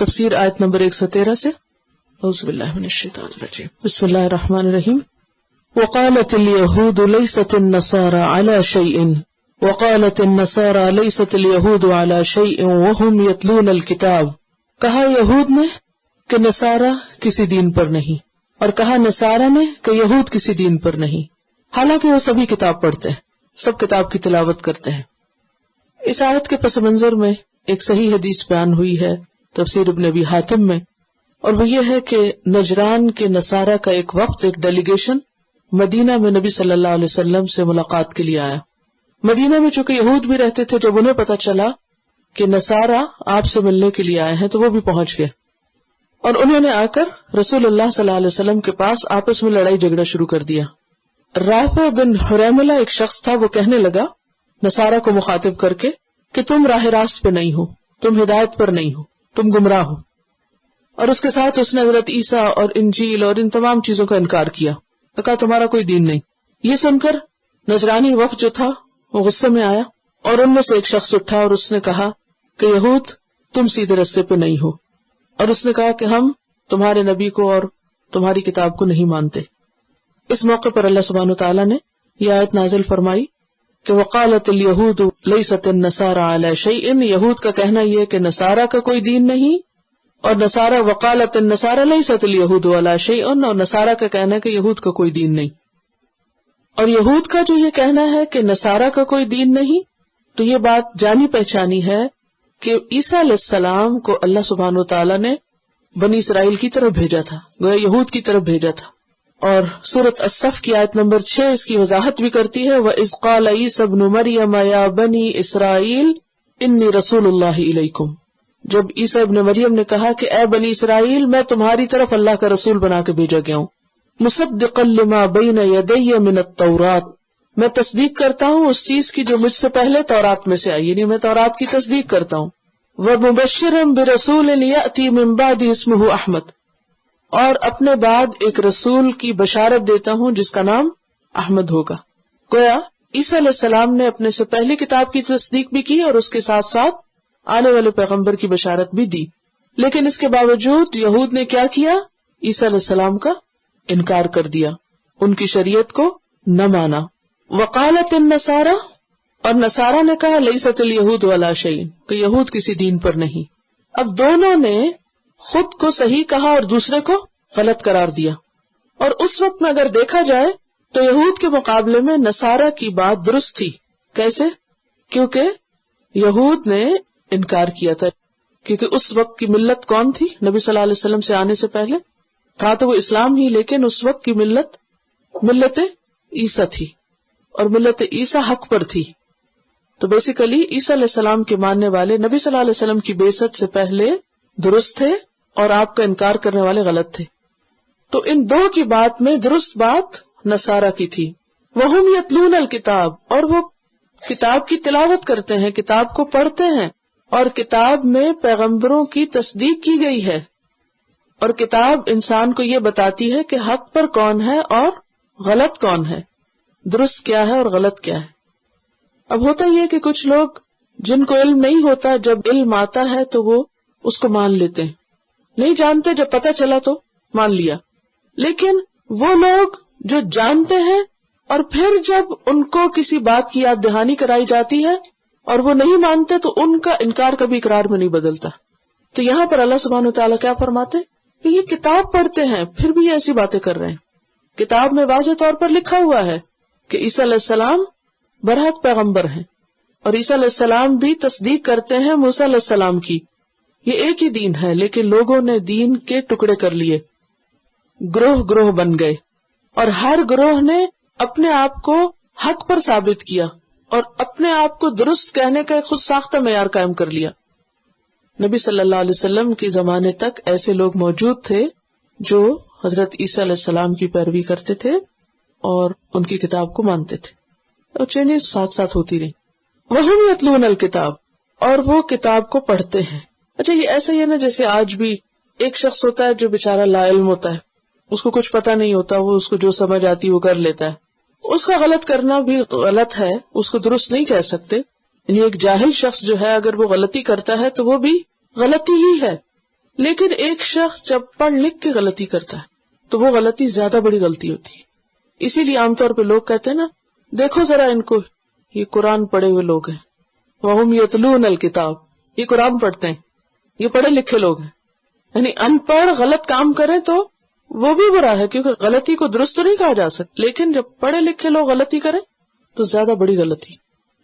تفسیر آیت نمبر 113 سے. اعوذ باللہ من الشیطان الرجیم. بسم اللہ الرحمن الرحیم. وقالت اليهود ليست النصارى على شيء وقالت النصارى ليست اليهود على شيء وهم يتلون الكتاب. کہا یہود نے کہ نصارہ کسی دین پر نہیں، اور کہا نصارہ نے کہ یہود کسی دین پر نہیں، حالانکہ وہ سبھی کتاب پڑھتے ہیں، سب کتاب کی تلاوت کرتے ہیں. اس آیت کے پس منظر میں ایک صحیح حدیث بیان ہوئی ہے تفسیر ابن ابی حاتم میں، اور وہ یہ ہے کہ نجران کے نصارہ کا ایک وفد، ایک ڈیلیگیشن مدینہ میں نبی صلی اللہ علیہ وسلم سے ملاقات کے لیے آیا. مدینہ میں چونکہ یہود بھی رہتے تھے، جب انہیں پتا چلا کہ نصارہ آپ سے ملنے کے لیے آئے ہیں تو وہ بھی پہنچ گئے، اور انہوں نے آ کر رسول اللہ صلی اللہ علیہ وسلم کے پاس آپس میں لڑائی جھگڑا شروع کر دیا. رافع بن حریملہ ایک شخص تھا، وہ کہنے لگا نصارہ کو مخاطب کر کے کہ تم راہ راست پہ نہیں ہو، تم ہدایت پر نہیں ہو، تم گمراہ ہو. اور اس کے ساتھ اس نے حضرت عیسیٰ اور انجیل اور ان تمام چیزوں کا انکار کیا، تو کہا تمہارا کوئی دین نہیں. یہ سن کر نجرانی وفد جو تھا وہ غصے میں آیا، اور ان میں سے ایک شخص اٹھا اور اس نے کہا کہ یہود تم سیدھے راستے پہ نہیں ہو، اور اس نے کہا کہ ہم تمہارے نبی کو اور تمہاری کتاب کو نہیں مانتے. اس موقع پر اللہ سبحانہ وتعالیٰ نے یہ آیت نازل فرمائی کہ وقالت الیہود لیست النصارى علی شیء. یہود کا کہنا یہ کہ نصارہ کا کوئی دین نہیں، اور نصارہ وقالت النصارى لیست الیہود علی شیء، اور نصارہ کا کہنا ہے کہ یہود کا کوئی دین نہیں. اور یہود کا جو یہ کہنا ہے کہ نصارہ کا کوئی دین نہیں، تو یہ بات جانی پہچانی ہے کہ عیسیٰ علیہ السلام کو اللہ سبحانہ وتعالیٰ نے بنی اسرائیل کی طرف بھیجا تھا، گویا یہود کی طرف بھیجا تھا. اور سورۃ الصف کی آیت نمبر 6 اس کی وضاحت بھی کرتی ہے، وَإِذْ قَالَ عِيسَى ابْنُ مَرْيَمَ يَا بَنِي إِسْرَائِيلَ إِنِّي رَسُولُ اللَّهِ إِلَيْكُمْ. جب عیسیٰ ابن مریم نے کہا کہ اے بنی اسرائیل، میں تمہاری طرف اللہ کا رسول بنا کے بھیجا گیا ہوں. مُصَدِّقًا لِمَا بَيْنَ يَدَيَّ مِنَ التَّوْرَاةِ، میں تصدیق کرتا ہوں اس چیز کی جو مجھ سے پہلے تورات میں سے آئی، یعنی میں تورات کی تصدیق کرتا ہوں. وَمُبَشِّرًا بِرَسُولٍ يَأْتِي مِن بَعْدِهِ اسْمُهُ أَحْمَدُ، اور اپنے بعد ایک رسول کی بشارت دیتا ہوں جس کا نام احمد ہوگا. گویا عیسیٰ علیہ السلام نے اپنے سے پہلی کتاب کی تصدیق بھی کی اور اس کے ساتھ ساتھ آنے والے پیغمبر کی بشارت بھی دی. لیکن اس کے باوجود یہود نے کیا کیا؟ عیسیٰ علیہ السلام کا انکار کر دیا، ان کی شریعت کو نہ مانا. وقالت النصارى، اور نصارہ نے کہا لیست الیہود علی شیء، کہ یہود کسی دین پر نہیں. اب دونوں نے خود کو صحیح کہا اور دوسرے کو غلط قرار دیا. اور اس وقت میں اگر دیکھا جائے تو یہود کے مقابلے میں نصارہ کی بات درست تھی. کیسے؟ کیونکہ یہود نے انکار کیا تھا، کیونکہ اس وقت کی ملت کون تھی؟ نبی صلی اللہ علیہ وسلم سے آنے سے پہلے تھا تو وہ اسلام ہی، لیکن اس وقت کی ملت عیسیٰ تھی، اور ملت عیسیٰ حق پر تھی. تو بیسیکلی عیسیٰ علیہ السلام کے ماننے والے نبی صلی اللہ علیہ وسلم کی بعثت سے پہلے درست تھے، اور آپ کا انکار کرنے والے غلط تھے. تو ان دو کی بات میں درست بات نصارہ کی تھی. وَهُمْ يَتْلُونَ الْكِتَابَ، اور وہ کتاب کی تلاوت کرتے ہیں، کتاب کو پڑھتے ہیں، اور کتاب میں پیغمبروں کی تصدیق کی گئی ہے، اور کتاب انسان کو یہ بتاتی ہے کہ حق پر کون ہے اور غلط کون ہے، درست کیا ہے اور غلط کیا ہے. اب ہوتا یہ کہ کچھ لوگ جن کو علم نہیں ہوتا، جب علم آتا ہے تو وہ اس کو مان لیتے ہیں، نہیں جانتے، جب پتہ چلا تو مان لیا. لیکن وہ لوگ جو جانتے ہیں اور پھر جب ان کو کسی بات کی یاد دہانی کرائی جاتی ہے اور وہ نہیں مانتے تو ان کا انکار کبھی اقرار میں نہیں بدلتا. تو یہاں پر اللہ سبحانہ وتعالیٰ کیا فرماتے کہ یہ کتاب پڑھتے ہیں پھر بھی یہ ایسی باتیں کر رہے ہیں. کتاب میں واضح طور پر لکھا ہوا ہے کہ عیسیٰ علیہ السلام برحق پیغمبر ہیں، اور عیسیٰ علیہ السلام بھی تصدیق کرتے ہیں موسیٰ علیہ السلام کی. یہ ایک ہی دین ہے، لیکن لوگوں نے دین کے ٹکڑے کر لیے، گروہ بن گئے، اور ہر گروہ نے اپنے آپ کو حق پر ثابت کیا اور اپنے آپ کو درست کہنے کا ایک خود ساختہ معیار قائم کر لیا. نبی صلی اللہ علیہ وسلم کے زمانے تک ایسے لوگ موجود تھے جو حضرت عیسیٰ علیہ السلام کی پیروی کرتے تھے اور ان کی کتاب کو مانتے تھے، اور چینجز ساتھ ساتھ ہوتی رہی. وَهُمْ يَتْلُونَ الْكِتَابَ، اور وہ کتاب کو پڑھتے ہیں. اچھا، یہ ایسا ہی ہے نا جیسے آج بھی ایک شخص ہوتا ہے جو بیچارہ لا علم ہوتا ہے، اس کو کچھ پتا نہیں ہوتا، وہ اس کو جو سمجھ آتی وہ کر لیتا ہے. اس کا غلط کرنا بھی غلط ہے، اس کو درست نہیں کہہ سکتے. یعنی ایک جاہل شخص جو ہے اگر وہ غلطی کرتا ہے تو وہ بھی غلطی ہی ہے، لیکن ایک شخص جب پڑھ لکھ کے غلطی کرتا ہے تو وہ غلطی زیادہ بڑی غلطی ہوتی ہے. اسی لیے عام طور پہ لوگ کہتے ہیں نا، دیکھو ذرا ان کو، یہ قرآن پڑھے ہوئے لوگ ہیں، وَهُمْ يَتْلُونَ الْكِتَابَ، یہ قرآن پڑھتے ہیں، یہ پڑھے لکھے لوگ ہیں. یعنی ان پڑھ غلط کام کریں تو وہ بھی برا ہے، کیونکہ غلطی کو درست تو نہیں کہا جا سکتا، لیکن جب پڑھے لکھے لوگ غلطی کریں تو زیادہ بڑی غلطی.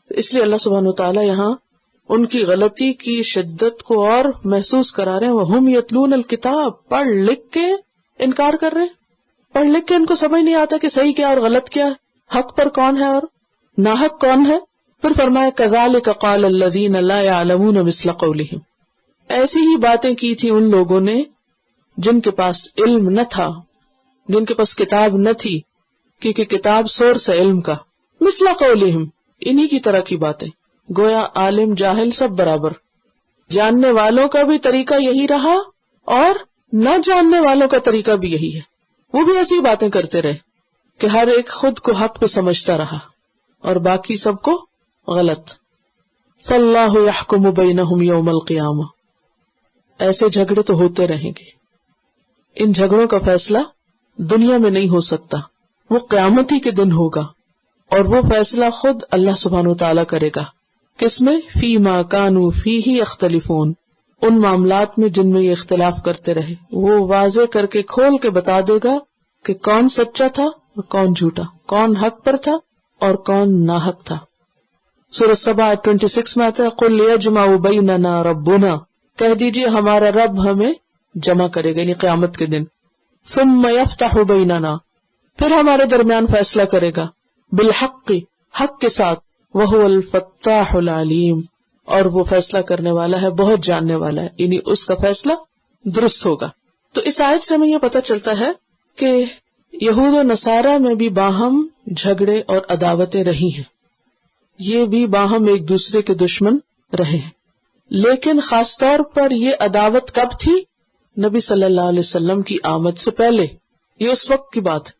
اس لیے اللہ سبحانہ وتعالیٰ یہاں ان کی غلطی کی شدت کو اور محسوس کرا رہے ہیں. وَهُمْ يَتْلُونَ الْكِتَابَ، پڑھ لکھ کے انکار کر رہے ہیں، پڑھ لکھ کے ان کو سمجھ نہیں آتا کہ صحیح کیا اور غلط کیا ہے، حق پر کون ہے اور ناحق کون ہے. پھر فرمایا كَذَلِكَ قَالَ الَّذِينَ لَا يَعْلَمُونَ مِثْلَ قَوْلِهِمْ، ایسی ہی باتیں کی تھی ان لوگوں نے جن کے پاس علم نہ تھا، جن کے پاس کتاب نہ تھی، کیونکہ کتاب سورس ہے علم کا. مثل قولہم، انہی کی طرح کی باتیں. گویا عالم جاہل سب برابر، جاننے والوں کا بھی طریقہ یہی رہا اور نہ جاننے والوں کا طریقہ بھی یہی ہے. وہ بھی ایسی باتیں کرتے رہے کہ ہر ایک خود کو حق پہ سمجھتا رہا اور باقی سب کو غلط. فاللہ یحکم بینہم یوم القیامہ، ایسے جھگڑے تو ہوتے رہیں گے. ان جھگڑوں کا فیصلہ دنیا میں نہیں ہو سکتا، وہ قیامت ہی کے دن ہوگا، اور وہ فیصلہ خود اللہ سبحانہ وتعالیٰ کرے گا. کس میں؟ فیما کانوا فیہ یختلفون، ان معاملات میں جن میں یہ اختلاف کرتے رہے. وہ واضح کر کے کھول کے بتا دے گا کہ کون سچا تھا اور کون جھوٹا، کون حق پر تھا اور کون ناحق تھا. سورۃ سبا 26 میں آتا ہے قل یجمع بیننا ربنا، کہہ دیجئے ہمارا رب ہمیں جمع کرے گا، یعنی قیامت کے دن. ثم یفتح بیننا، پھر ہمارے درمیان فیصلہ کرے گا. بالحق، حق کے ساتھ. وہو الفتاح العلیم، اور وہ فیصلہ کرنے والا ہے، بہت جاننے والا ہے، یعنی اس کا فیصلہ درست ہوگا. تو اس آیت سے ہمیں یہ پتہ چلتا ہے کہ یہود و نصارہ میں بھی باہم جھگڑے اور عداوتیں رہی ہیں، یہ بھی باہم ایک دوسرے کے دشمن رہے ہیں. لیکن خاص طور پر یہ عداوت کب تھی؟ نبی صلی اللہ علیہ وسلم کی آمد سے پہلے. یہ اس وقت کی بات ہے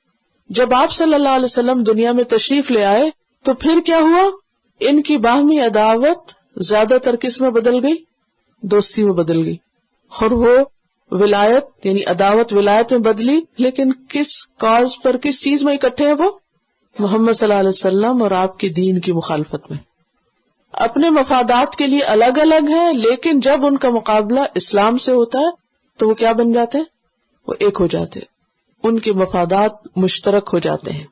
جب آپ صلی اللہ علیہ وسلم دنیا میں تشریف لے آئے تو پھر کیا ہوا؟ ان کی باہمی عداوت زیادہ تر کس میں بدل گئی؟ دوستی میں بدل گئی. اور وہ ولایت یعنی عداوت ولایت میں بدلی، لیکن کس کاز پر، کس چیز میں اکٹھے ہیں؟ وہ محمد صلی اللہ علیہ وسلم اور آپ کے دین کی مخالفت میں. اپنے مفادات کے لیے الگ الگ ہیں، لیکن جب ان کا مقابلہ اسلام سے ہوتا ہے تو وہ کیا بن جاتے ہیں؟ وہ ایک ہو جاتے ہیں، ان کے مفادات مشترک ہو جاتے ہیں.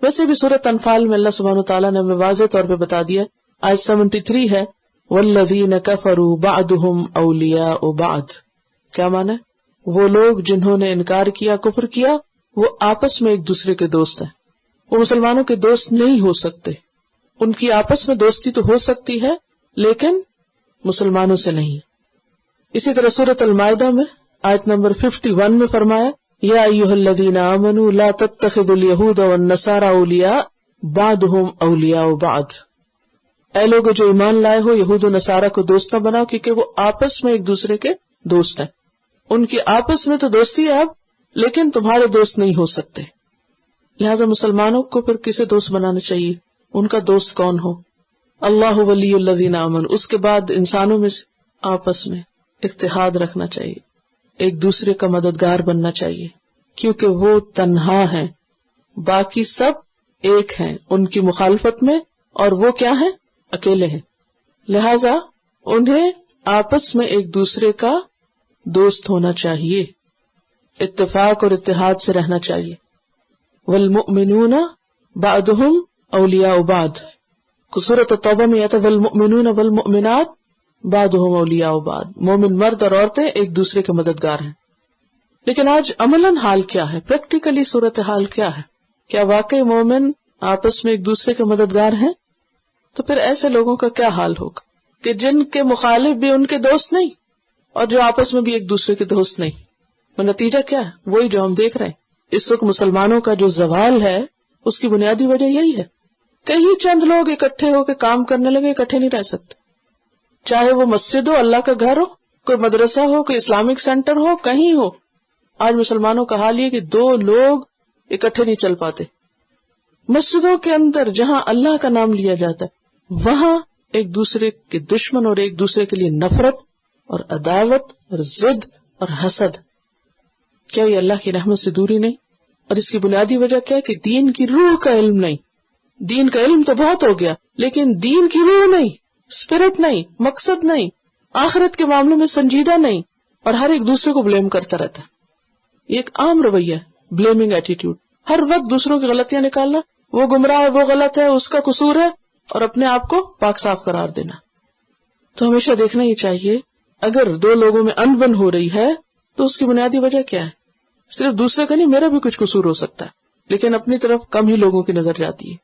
ویسے بھی سورۃ انفال میں اللہ سبحانہ وتعالیٰ نے ہمیں واضح طور پہ بتا دیا، آیت 73 ہے والذین کفروا بعضهم اولیاء بعض. کیا معنی ہے؟ وہ لوگ جنہوں نے انکار کیا، کفر کیا، وہ آپس میں ایک دوسرے کے دوست ہیں. وہ مسلمانوں کے دوست نہیں ہو سکتے. ان کی آپس میں دوستی تو ہو سکتی ہے لیکن مسلمانوں سے نہیں. اسی طرح سورۃ المائدہ میں آیت نمبر 51 میں فرمایا یا ایھا الذین آمنوا لا تتخذوا اليہود والنصارى اولیاء بعضهم اولیاء بعض. اے لوگ جو ایمان لائے ہو، یہود و نصارہ کو دوست نہ بناؤ، کیونکہ وہ آپس میں ایک دوسرے کے دوست ہیں. ان کی آپس میں تو دوستی ہے اب، لیکن تمہارے دوست نہیں ہو سکتے. لہذا مسلمانوں کو پھر کسے دوست بنانا چاہیے؟ ان کا دوست کون ہو؟ اللہ ولی الذین آمنوا. اس کے بعد انسانوں میں سے آپس میں اتحاد رکھنا چاہیے، ایک دوسرے کا مددگار بننا چاہیے، کیونکہ وہ تنہا ہیں، باقی سب ایک ہیں ان کی مخالفت میں، اور وہ کیا ہیں؟ اکیلے ہیں. لہذا انہیں آپس میں ایک دوسرے کا دوست ہونا چاہیے، اتفاق اور اتحاد سے رہنا چاہیے. والمؤمنون بعضهم اولیاء بعض. سورۃ التوبہ میں آتا ہے والمؤمنون والمؤمنات بعضهم اولیاء بعض. مومن مرد اور عورتیں ایک دوسرے کے مددگار ہیں. لیکن آج عملاً حال کیا ہے؟ پریکٹیکلی صورتحال کیا ہے؟ کیا واقعی مومن آپس میں ایک دوسرے کے مددگار ہیں؟ تو پھر ایسے لوگوں کا کیا حال ہوگا کہ جن کے مخالف بھی ان کے دوست نہیں اور جو آپس میں بھی ایک دوسرے کے دوست نہیں. وہ نتیجہ کیا ہے؟ وہی جو ہم دیکھ رہے ہیں اس وقت. مسلمانوں کا جو زوال ہے اس کی بنیادی وجہ یہی ہے. کہیں چند لوگ اکٹھے ہو کے کام کرنے لگے، اکٹھے نہیں رہ سکتے. چاہے وہ مسجد ہو، اللہ کا گھر ہو، کوئی مدرسہ ہو، کوئی اسلامک سینٹر ہو، کہیں ہو. آج مسلمانوں کا حال یہ کہ دو لوگ اکٹھے نہیں چل پاتے. مسجدوں کے اندر جہاں اللہ کا نام لیا جاتا ہے وہاں ایک دوسرے کے دشمن اور ایک دوسرے کے لیے نفرت اور عداوت اور ضد اور حسد، کیا یہ اللہ کی رحمت سے دوری نہیں؟ اور اس کی بنیادی وجہ کیا ہے کہ دین کی روح کا علم نہیں. دین کا علم تو بہت ہو گیا لیکن دین کی روح نہیں، اسپرٹ نہیں، مقصد نہیں، آخرت کے معاملے میں سنجیدہ نہیں، اور ہر ایک دوسرے کو بلیم کرتا رہتا ہے. یہ ایک عام رویہ ہے، بلیمنگ ایٹیٹیوڈ، ہر وقت دوسروں کی غلطیاں نکالنا، وہ گمراہ ہے، وہ غلط ہے، اس کا قصور ہے، اور اپنے آپ کو پاک صاف قرار دینا. تو ہمیشہ دیکھنا یہ چاہیے اگر دو لوگوں میں انبن ہو رہی ہے تو اس کی بنیادی وجہ کیا ہے. صرف دوسرے کا نہیں، میرا بھی کچھ قصور ہو سکتا ہے، لیکن اپنی طرف کم ہی لوگوں کی نظر جاتی ہے.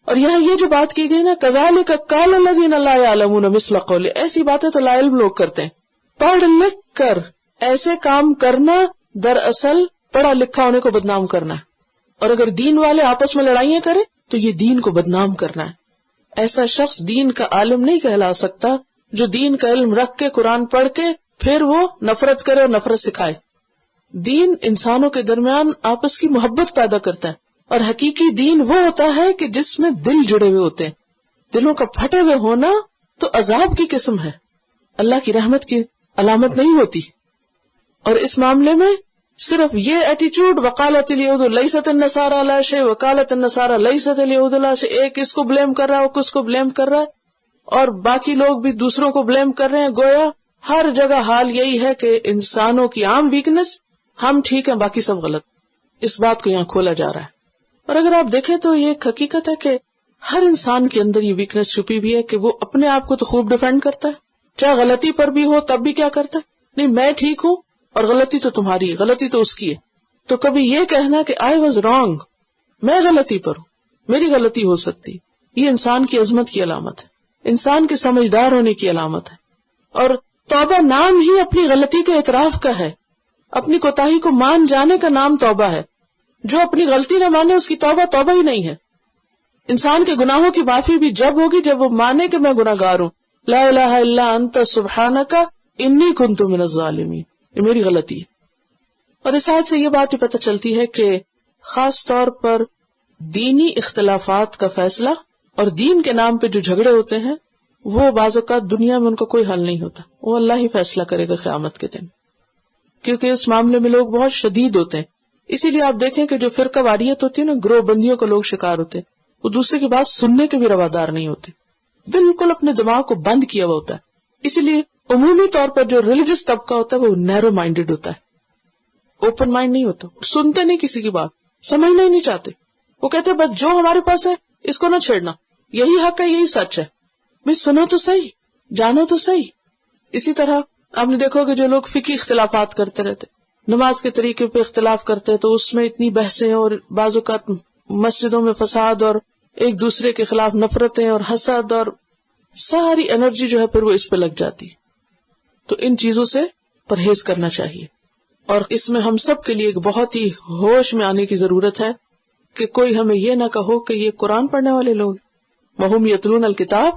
اور یہاں یہ جو بات کی گئی نا، کذالک قال الذین لا یعلمون مثل قول، ایسی باتیں تو لا علم لوگ کرتے ہیں. پڑھ لکھ کر ایسے کام کرنا دراصل پڑھا لکھا ہونے کو بدنام کرنا ہے. اور اگر دین والے آپس میں لڑائیاں کریں تو یہ دین کو بدنام کرنا ہے. ایسا شخص دین کا عالم نہیں کہلا سکتا جو دین کا علم رکھ کے قرآن پڑھ کے پھر وہ نفرت کرے اور نفرت سکھائے. دین انسانوں کے درمیان آپس کی محبت پیدا کرتا ہے، اور حقیقی دین وہ ہوتا ہے کہ جس میں دل جڑے ہوئے ہوتے ہیں. دلوں کا پھٹے ہوئے ہونا تو عذاب کی قسم ہے، اللہ کی رحمت کی علامت نہیں ہوتی. اور اس معاملے میں صرف یہ ایٹیچیوڈ وقالت الیہود لیست النصارى علی شیء وقالت النصارى لیست الیہود علی شیء، ایک اس کو بلیم کر رہا ہے، وہ اس کو بلیم کر رہا ہے، اور باقی لوگ بھی دوسروں کو بلیم کر رہے ہیں. گویا ہر جگہ حال یہی ہے کہ انسانوں کی عام ویکنس، ہم ٹھیک ہیں باقی سب غلط. اس بات کو یہاں کھولا جا رہا ہے. اور اگر آپ دیکھیں تو یہ ایک حقیقت ہے کہ ہر انسان کے اندر یہ ویکنس چھپی بھی ہے کہ وہ اپنے آپ کو تو خوب ڈیفینڈ کرتا ہے، چاہے غلطی پر بھی ہو تب بھی کیا کرتا ہے، نہیں میں ٹھیک ہوں اور غلطی تو تمہاری ہے، غلطی تو اس کی ہے. تو کبھی یہ کہنا کہ آئی واز رانگ، میں غلطی پر ہوں، میری غلطی ہو سکتی، یہ انسان کی عظمت کی علامت ہے، انسان کے سمجھدار ہونے کی علامت ہے. اور توبہ نام ہی اپنی غلطی کے اعتراف کا ہے، اپنی کوتاہی کو مان جانے کا نام توبہ ہے. جو اپنی غلطی نہ مانے اس کی توبہ توبہ ہی نہیں ہے. انسان کے گناہوں کی معافی بھی جب ہوگی جب وہ مانے کہ میں گناہگار ہوں، لا الہ الا انت سبحانک انی کنت من الظالمین، یہ میری غلطی ہے. اور اس آیت سے یہ بات ہی پتہ چلتی ہے کہ خاص طور پر دینی اختلافات کا فیصلہ اور دین کے نام پہ جو جھگڑے ہوتے ہیں وہ بعض اوقات دنیا میں ان کا کوئی حل نہیں ہوتا، وہ اللہ ہی فیصلہ کرے گا قیامت کے دن، کیونکہ اس معاملے میں لوگ بہت شدید ہوتے ہیں. اسی لیے آپ دیکھیں کہ جو فرقہ واریت ہوتی ہے نا، گروہ بندیوں کا لوگ شکار ہوتے ہیں، وہ دوسرے کی بات سننے کے بھی روادار نہیں ہوتے، بالکل اپنے دماغ کو بند کیا ہوا ہوتا ہے. اسی لیے عمومی طور پر جو ریلیجس طبقہ ہوتا ہے وہ نیرو مائنڈیڈ ہوتا ہے، اوپن مائنڈ نہیں ہوتا، سنتے نہیں کسی کی بات، سمجھنا ہی نہیں چاہتے. وہ کہتے ہیں بس جو ہمارے پاس ہے اس کو نہ چھیڑنا، یہی حق ہے، یہی سچ ہے، بھئی سنو تو صحیح، جانو تو صحیح. اسی طرح آپ نے دیکھو کہ جو لوگ فقہی اختلافات کرتے رہتے، نماز کے طریقے پہ اختلاف کرتے تو اس میں اتنی بحثیں اور بعض اوقات مسجدوں میں فساد اور ایک دوسرے کے خلاف نفرتیں اور حسد اور ساری انرجی جو ہے پھر وہ اس پہ لگ جاتی. تو ان چیزوں سے پرہیز کرنا چاہیے. اور اس میں ہم سب کے لیے ایک بہت ہی ہوش میں آنے کی ضرورت ہے کہ کوئی ہمیں یہ نہ کہو کہ یہ قرآن پڑھنے والے لوگ وہم یتلون الکتاب،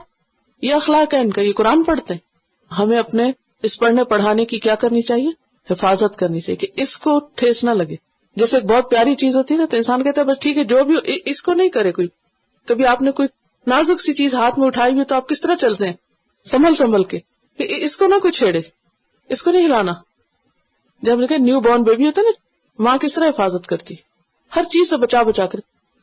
یہ اخلاق ہے ان کا، یہ قرآن پڑھتے ہیں. ہمیں اپنے اس پڑھنے پڑھانے کی کیا کرنی چاہیے، حفاظت کرنی چاہیے کہ اس کو ٹھیس نہ لگے. جیسے ایک بہت پیاری چیز ہوتی ہے نا تو انسان کہتا ہے بس ٹھیک ہے جو بھی اس کو نہیں کرے کوئی. کبھی آپ نے کوئی نازک سی چیز ہاتھ میں اٹھائی ہوئی تو آپ کس طرح چلتے ہیں، سنبھل کے کہ اس کو نہ کوئی چھیڑے، اس کو نہیں ہلانا. جب دیکھیں نیو بورن بیبی ہوتا ہے نا، ماں کس طرح حفاظت کرتی، ہر چیز سے بچا کر،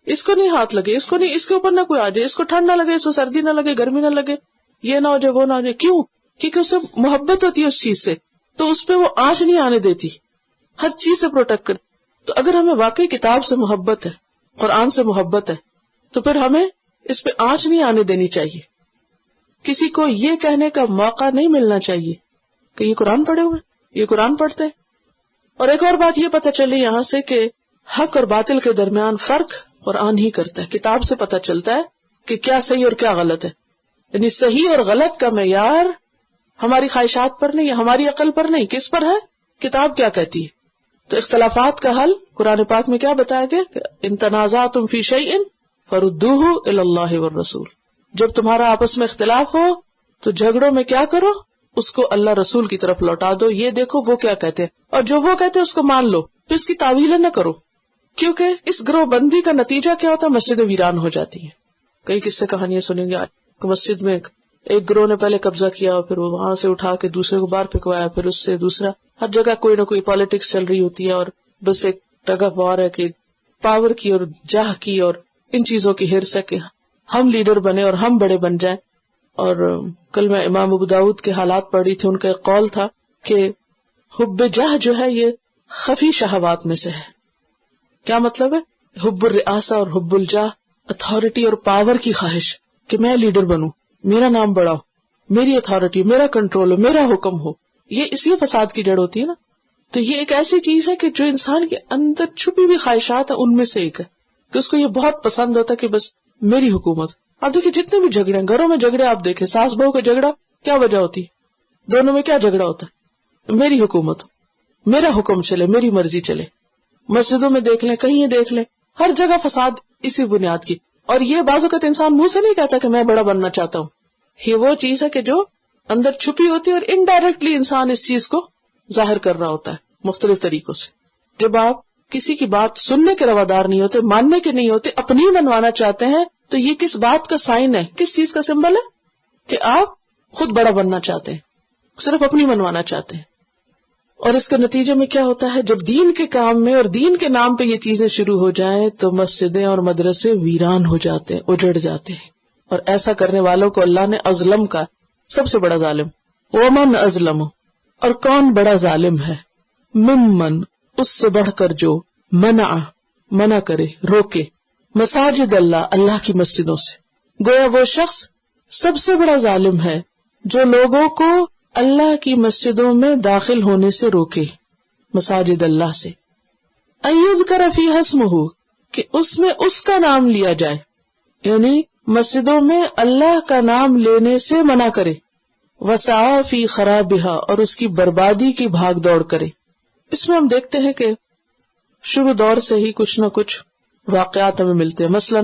اس کو نہیں ہاتھ لگے، اس کو نہیں، اس کے اوپر نہ کوئی آ جائے، اس کو ٹھنڈ نہ لگے، اس کو سردی نہ لگے، گرمی نہ لگے، یہ نہ ہو جائے وہ نہ ہو جائے. کیوں؟ کیونکہ اسے محبت ہوتی ہے اس چیز سے، تو اس پہ وہ آنچ نہیں آنے دیتی، ہر چیز سے پروٹیکٹ کرتی. تو اگر ہمیں واقعی کتاب سے محبت ہے، قرآن سے محبت ہے، تو پھر ہمیں اس پہ آنچ نہیں آنے دینی چاہیے. کسی کو یہ کہنے کا موقع نہیں ملنا چاہیے کہ یہ قرآن پڑھے ہوئے، یہ قرآن پڑھتے. اور ایک اور بات یہ پتہ چلی یہاں سے کہ حق اور باطل کے درمیان فرق قرآن ہی کرتا ہے. کتاب سے پتہ چلتا ہے کہ کیا صحیح اور کیا غلط ہے. یعنی صحیح اور غلط کا معیار ہماری خواہشات پر نہیں، ہماری عقل پر نہیں، کس پر ہے؟ کتاب کیا کہتی ہے. تو اختلافات کا حل قرآن پاک میں کیا بتایا گیا کہ ان تنازعتم فی شیء فردوہ الی اللہ والرسول. جب تمہارا آپس میں اختلاف ہو تو جھگڑوں میں کیا کرو، اس کو اللہ رسول کی طرف لوٹا دو، یہ دیکھو وہ کیا کہتے ہیں، اور جو وہ کہتے ہیں اس کو مان لو، پھر اس کی تعویلیں نہ کرو. کیونکہ اس گروہ بندی کا نتیجہ کیا ہوتا ہے، مسجدیں ویران ہو جاتی ہیں. کئی قصے کہانیاں سنیں گے. مسجد میں ایک گروہ نے پہلے قبضہ کیا اور پھر وہ وہاں سے اٹھا کے دوسرے کو باہر پھینکوایا، پھر اس سے دوسرا. ہر جگہ کوئی نہ کوئی پالیٹکس چل رہی ہوتی ہے اور بس ایک ٹگ آف وار ہے کہ پاور کی اور جاہ کی اور ان چیزوں کی ہرس ہے کہ ہم لیڈر بنے اور ہم بڑے بن جائیں. اور کل میں امام ابو داؤد کے حالات پڑھ رہی تھی، ان کا ایک قول تھا کہ حب جاہ جو ہے یہ خفی شہوات میں سے ہے. کیا مطلب ہے؟ حب الرئاسہ اور حب الجاہ، اتھارٹی اور پاور کی خواہش کہ میں لیڈر بنوں، میرا نام بڑا ہو، میری اتھارٹی، میرا کنٹرول ہو، میرا حکم ہو. یہ اسی فساد کی جڑ ہوتی ہے نا. تو یہ ایک ایسی چیز ہے کہ جو انسان کے اندر چھپی ہوئی خواہشات ہیں ان میں سے ایک ہے کہ اس کو یہ بہت پسند ہوتا ہے کہ بس میری حکومت. آپ دیکھیں جتنے بھی جھگڑے ہیں گھروں میں، جھگڑے آپ دیکھیں، ساس بہو کا جھگڑا کیا وجہ ہوتی ہے؟ دونوں میں کیا جھگڑا ہوتا ہے؟ میری حکومت، میرا حکم چلے، میری مرضی چلے. مسجدوں میں دیکھ لیں، کہیں دیکھ لیں، ہر جگہ فساد اسی بنیاد کی. اور یہ بعض اوقات انسان منہ سے نہیں کہتا کہ میں بڑا بننا چاہتا ہوں، یہ وہ چیز ہے کہ جو اندر چھپی ہوتی ہے اور انڈائریکٹلی انسان اس چیز کو ظاہر کر رہا ہوتا ہے مختلف طریقوں سے. جب آپ کسی کی بات سننے کے روادار نہیں ہوتے، ماننے کے نہیں ہوتے، اپنی منوانا چاہتے ہیں، تو یہ کس بات کا سائن ہے، کس چیز کا سمبل ہے؟ کہ آپ خود بڑا بننا چاہتے ہیں، صرف اپنی منوانا چاہتے ہیں. اور اس کے نتیجے میں کیا ہوتا ہے؟ جب دین کے کام میں اور دین کے نام پہ یہ چیزیں شروع ہو جائیں تو مسجدیں اور مدرسے ویران ہو جاتے ہیں، اجڑ جاتے ہیں. اور ایسا کرنے والوں کو اللہ نے ازلم کا، سب سے بڑا ظالم، ومن ازلم، اور کون بڑا ظالم ہے، ممن، اس سے بڑھ کر جو، منع کرے، روکے، مساجد اللہ، اللہ کی مسجدوں سے. گویا وہ شخص سب سے بڑا ظالم ہے جو لوگوں کو اللہ کی مسجدوں میں داخل ہونے سے روکے، مساجد اللہ سے. ایذکر فیہا اسمہ، کہ اس میں اس کا نام لیا جائے، یعنی مسجدوں میں اللہ کا نام لینے سے منع کرے. وسعی فی خرابہا، اور اس کی بربادی کی بھاگ دوڑ کرے. اس میں ہم دیکھتے ہیں کہ شروع دور سے ہی کچھ نہ کچھ واقعات ہمیں ملتے ہیں. مثلا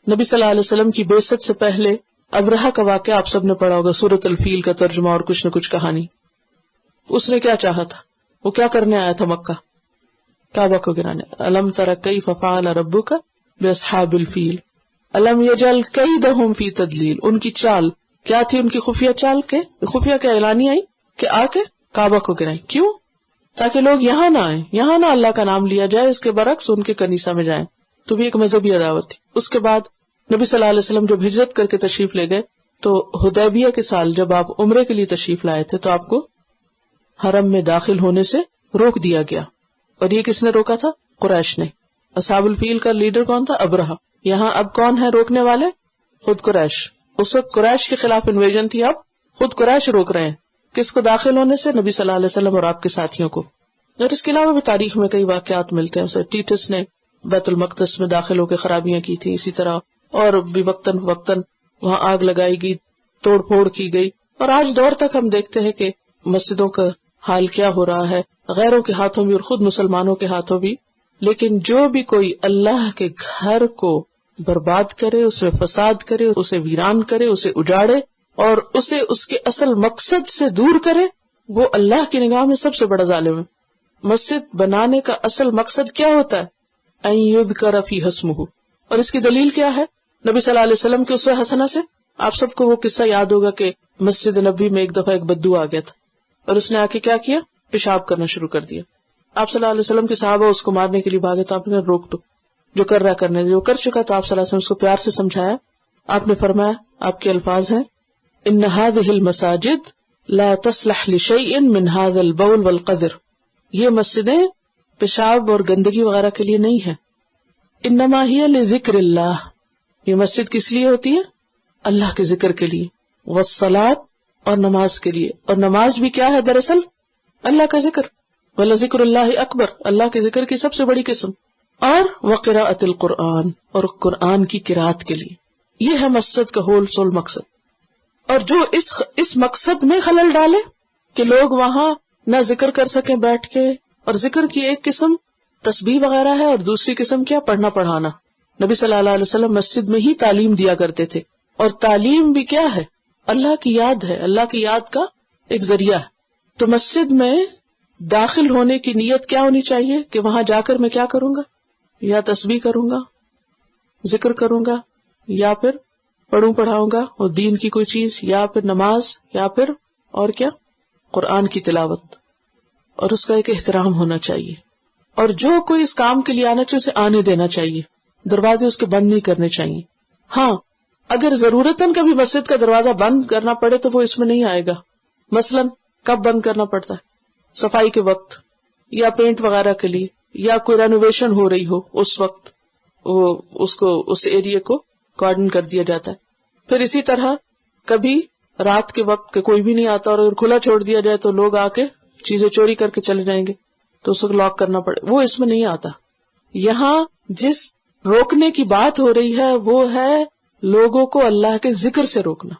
نبی صلی اللہ علیہ وسلم کی بعثت سے پہلے ابرہہ کا واقعہ آپ سب نے پڑھا ہوگا، سورۃ الفیل کا ترجمہ اور کچھ نہ کچھ کہانی. اس نے کیا چاہا تھا؟ وہ کیا کرنے آیا تھا مکہ؟ کعبہ کو گرانے. الم تر کیف فعل ربک باصحاب الفیل الم یجعل کیدہم فی تدلیل. ان کی چال کیا تھی؟ ان کی خفیہ چال کے خفیہ کے اعلانی آئی کہ آ کے کعبہ کو گرائیں. کیوں؟ تاکہ لوگ یہاں نہ آئیں، یہاں نہ اللہ کا نام لیا جائے، اس کے برعکس ان کے کنیسہ میں جائیں. تو بھی ایک مذہبی عداوت تھی. اس کے بعد نبی صلی اللہ علیہ وسلم جب ہجرت کر کے تشریف لے گئے تو حدیبیہ کے سال جب آپ عمرے کے لیے تشریف لائے تھے تو آپ کو حرم میں داخل ہونے سے روک دیا گیا. اور یہ کس نے روکا تھا؟ قریش نے. اصحاب الفیل کا لیڈر کون تھا؟ ابرہہ. یہاں اب کون ہے روکنے والے؟ خود قریش. اس وقت قریش کے خلاف انویژن تھی، اب خود قریش روک رہے ہیں. کس کو داخل ہونے سے؟ نبی صلی اللہ علیہ وسلم اور آپ کے ساتھیوں کو. اور اس کے علاوہ بھی تاریخ میں کئی واقعات ملتے ہیں. اسے ٹیٹس نے بیت المقدس میں داخل ہو کے خرابیاں کی تھی، اسی طرح اور بھی وقتاً وہاں آگ لگائی گئی، توڑ پھوڑ کی گئی. اور آج دور تک ہم دیکھتے ہیں کہ مسجدوں کا حال کیا ہو رہا ہے، غیروں کے ہاتھوں بھی اور خود مسلمانوں کے ہاتھوں بھی. لیکن جو بھی کوئی اللہ کے گھر کو برباد کرے، اس میں فساد کرے، اسے ویران کرے، اسے اجاڑے اور اسے اس کے اصل مقصد سے دور کرے، وہ اللہ کی نگاہ میں سب سے بڑا ظالم ہے. مسجد بنانے کا اصل مقصد کیا ہوتا ہے؟ ان یذکر فیہا اسمہ. اور اس کی دلیل کیا ہے؟ نبی صلی اللہ علیہ وسلم کے اسوہ حسنہ سے. آپ سب کو وہ قصہ یاد ہوگا کہ مسجد نبی میں ایک دفعہ ایک بدو آ گیا تھا اور اس نے آ کے کیا کیا؟ پیشاب کرنا شروع کر دیا. آپ صلی اللہ علیہ وسلم کے صحابہ اس کو مارنے کے لیے بھاگے تو آپ نے روک دو، جو کر رہا کرنے، جو کر چکا. تو آپ صلی اللہ علیہ وسلم اس کو پیار سے سمجھایا. آپ نے فرمایا، آپ کے الفاظ ہیں، ان هذه المساجد لا تصلح لشيء من هذا البول والقذر. یہ مسجدیں پیشاب اور گندگی وغیرہ کے لیے نہیں ہیں. انما هي لذکر اللہ. یہ مسجد کس لیے ہوتی ہے؟ اللہ کے ذکر کے لیے. والصلاۃ، اور نماز کے لیے. اور نماز بھی کیا ہے دراصل؟ اللہ کا ذکر. ولذکر اللہ اکبر، اللہ کے ذکر کی سب سے بڑی قسم. اور وقراءۃ القرآن، اور قرآن کی قرات کے لیے. یہ ہے مسجد کا ہول سول مقصد. اور جو اس مقصد میں خلل ڈالے کہ لوگ وہاں نہ ذکر کر سکیں بیٹھ کے، اور ذکر کی ایک قسم تسبیح وغیرہ ہے اور دوسری قسم کیا؟ پڑھنا پڑھانا. نبی صلی اللہ علیہ وسلم مسجد میں ہی تعلیم دیا کرتے تھے. اور تعلیم بھی کیا ہے؟ اللہ کی یاد ہے، اللہ کی یاد کا ایک ذریعہ ہے. تو مسجد میں داخل ہونے کی نیت کیا ہونی چاہیے؟ کہ وہاں جا کر میں کیا کروں گا؟ یا تسبیح کروں گا، ذکر کروں گا، یا پھر پڑھوں پڑھاؤں گا اور دین کی کوئی چیز، یا پھر نماز، یا پھر اور کیا، قرآن کی تلاوت، اور اس کا ایک احترام ہونا چاہیے. اور جو کوئی اس کام کے لیے آنا چاہیے اسے آنے دینا چاہیے، دروازے اس کے بند نہیں کرنے چاہیے. ہاں اگر ضرورتاً کبھی مسجد کا دروازہ بند کرنا پڑے تو وہ اس میں نہیں آئے گا. مثلاً کب بند کرنا پڑتا ہے؟ صفائی کے وقت، یا پینٹ وغیرہ کے لیے، یا کوئی رینوویشن ہو رہی ہو اس وقت وہ اس ایریے کو کارڈن کر دیا جاتا ہے. پھر اسی طرح کبھی رات کے وقت کہ کوئی بھی نہیں آتا اور اگر کھلا چھوڑ دیا جائے تو لوگ آ کے چیزیں چوری کر کے چلے جائیں گے تو اس کو لاک کرنا پڑے، وہ اس میں نہیں آتا. یہاں جس روکنے کی بات ہو رہی ہے وہ ہے لوگوں کو اللہ کے ذکر سے روکنا.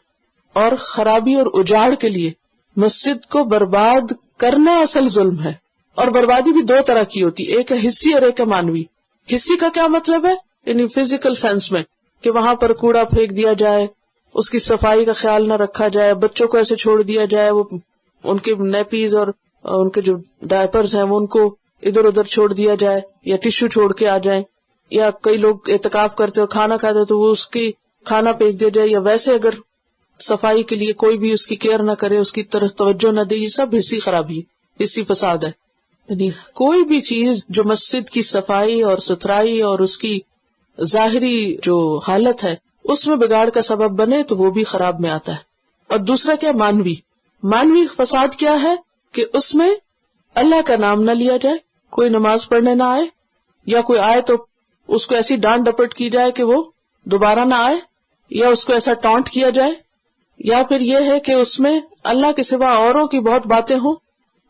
اور خرابی اور اجاڑ کے لیے مسجد کو برباد کرنا اصل ظلم ہے. اور بربادی بھی دو طرح کی ہوتی، ایک ہے حصی اور ایک ہے مانوی. حصی کا کیا مطلب ہے؟ یعنی فزیکل سینس میں کہ وہاں پر کوڑا پھینک دیا جائے، اس کی صفائی کا خیال نہ رکھا جائے، بچوں کو ایسے چھوڑ دیا جائے، وہ ان کے نیپیز اور ان کے جو ڈائپرز ہیں وہ ان کو ادھر ادھر چھوڑ دیا جائے، یا ٹشو چھوڑ کے آ جائیں، یا کئی لوگ اعتکاف کرتے اور کھانا کھاتے تو وہ اس کی کھانا پھینک دیا جائے، یا ویسے اگر صفائی کے لیے کوئی بھی اس کی کیئر نہ کرے، اس کی طرف توجہ نہ دے. یہ سب حصی خرابی ہے، حصی فساد ہے. یعنی کوئی بھی چیز جو مسجد کی صفائی اور ستھرائی اور اس کی ظاہری جو حالت ہے اس میں بگاڑ کا سبب بنے تو وہ بھی خراب میں آتا ہے. اور دوسرا کیا؟ مانوی فساد کیا ہے کہ اس میں اللہ کا نام نہ لیا جائے، کوئی نماز پڑھنے نہ آئے، یا کوئی آئے تو اس کو ایسی ڈانٹ ڈپٹ کی جائے کہ وہ دوبارہ نہ آئے، یا اس کو ایسا ٹانٹ کیا جائے، یا پھر یہ ہے کہ اس میں اللہ کے سوا اوروں کی بہت باتیں ہوں.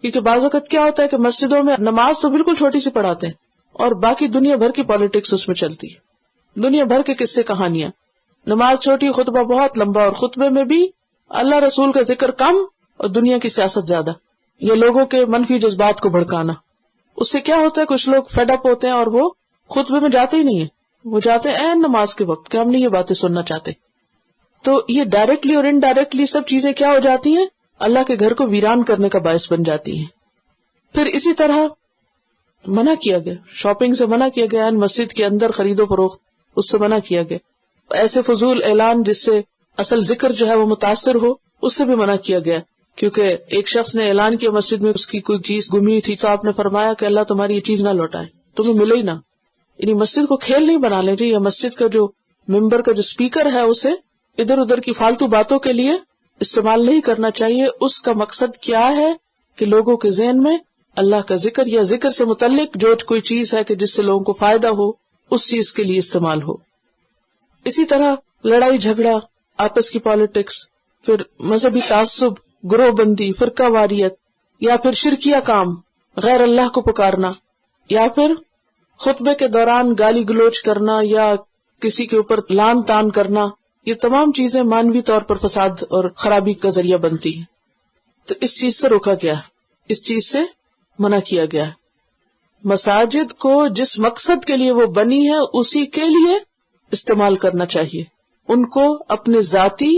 کیونکہ بعض اوقات کیا ہوتا ہے کہ مسجدوں میں نماز تو بالکل چھوٹی سی پڑھاتے ہیں اور باقی دنیا بھر کی پالیٹکس اس میں چلتی ہے، دنیا بھر کے قصے کہانیاں. نماز چھوٹی، خطبہ بہت لمبا، اور خطبے میں بھی اللہ رسول کا ذکر کم اور دنیا کی سیاست زیادہ، یہ لوگوں کے منفی جذبات کو بھڑکانا. اس سے کیا ہوتا ہے، کچھ لوگ فیڈ اپ ہوتے ہیں اور وہ خطبے میں جاتے ہی نہیں ہیں، وہ جاتے ہیں عین نماز کے وقت کہ ہم نہیں یہ باتیں سننا چاہتے. تو یہ ڈائریکٹلی اور انڈائریکٹلی سب چیزیں کیا ہو جاتی ہیں، اللہ کے گھر کو ویران کرنے کا باعث بن جاتی ہیں. پھر اسی طرح منع کیا گیا، شاپنگ سے منع کیا گیا، مسجد کے اندر خرید و فروخت اس سے منع کیا گیا. ایسے فضول اعلان جس سے اصل ذکر جو ہے وہ متاثر ہو اس سے بھی منع کیا گیا. کیونکہ ایک شخص نے اعلان کیا مسجد میں اس کی کوئی چیز گمی ہوئی تھی تو آپ نے فرمایا کہ اللہ تمہاری یہ چیز نہ لوٹائے، تمہیں ملے ہی نہ. یعنی مسجد کو کھیل نہیں بنا لیں یا مسجد کا جو ممبر کا جو اسپیکر ہے اسے ادھر ادھر کی فالتو باتوں کے لیے استعمال نہیں کرنا چاہیے. اس کا مقصد کیا ہے کہ لوگوں کے ذہن میں اللہ کا ذکر یا ذکر سے متعلق جو کوئی چیز ہے کہ جس سے لوگوں کو فائدہ ہو اس چیز کے لیے استعمال ہو. اسی طرح لڑائی جھگڑا، آپس کی پالیٹکس، پھر مذہبی تعصب، گروہ بندی، فرقہ واریت، یا پھر شرکیہ کام، غیر اللہ کو پکارنا، یا پھر خطبے کے دوران گالی گلوچ کرنا یا کسی کے اوپر لان تان کرنا، یہ تمام چیزیں مانوی طور پر فساد اور خرابی کا ذریعہ بنتی ہیں. تو اس چیز سے روکا گیا، اس چیز سے منع کیا گیا. مساجد کو جس مقصد کے لیے وہ بنی ہے اسی کے لیے استعمال کرنا چاہیے. ان کو اپنے ذاتی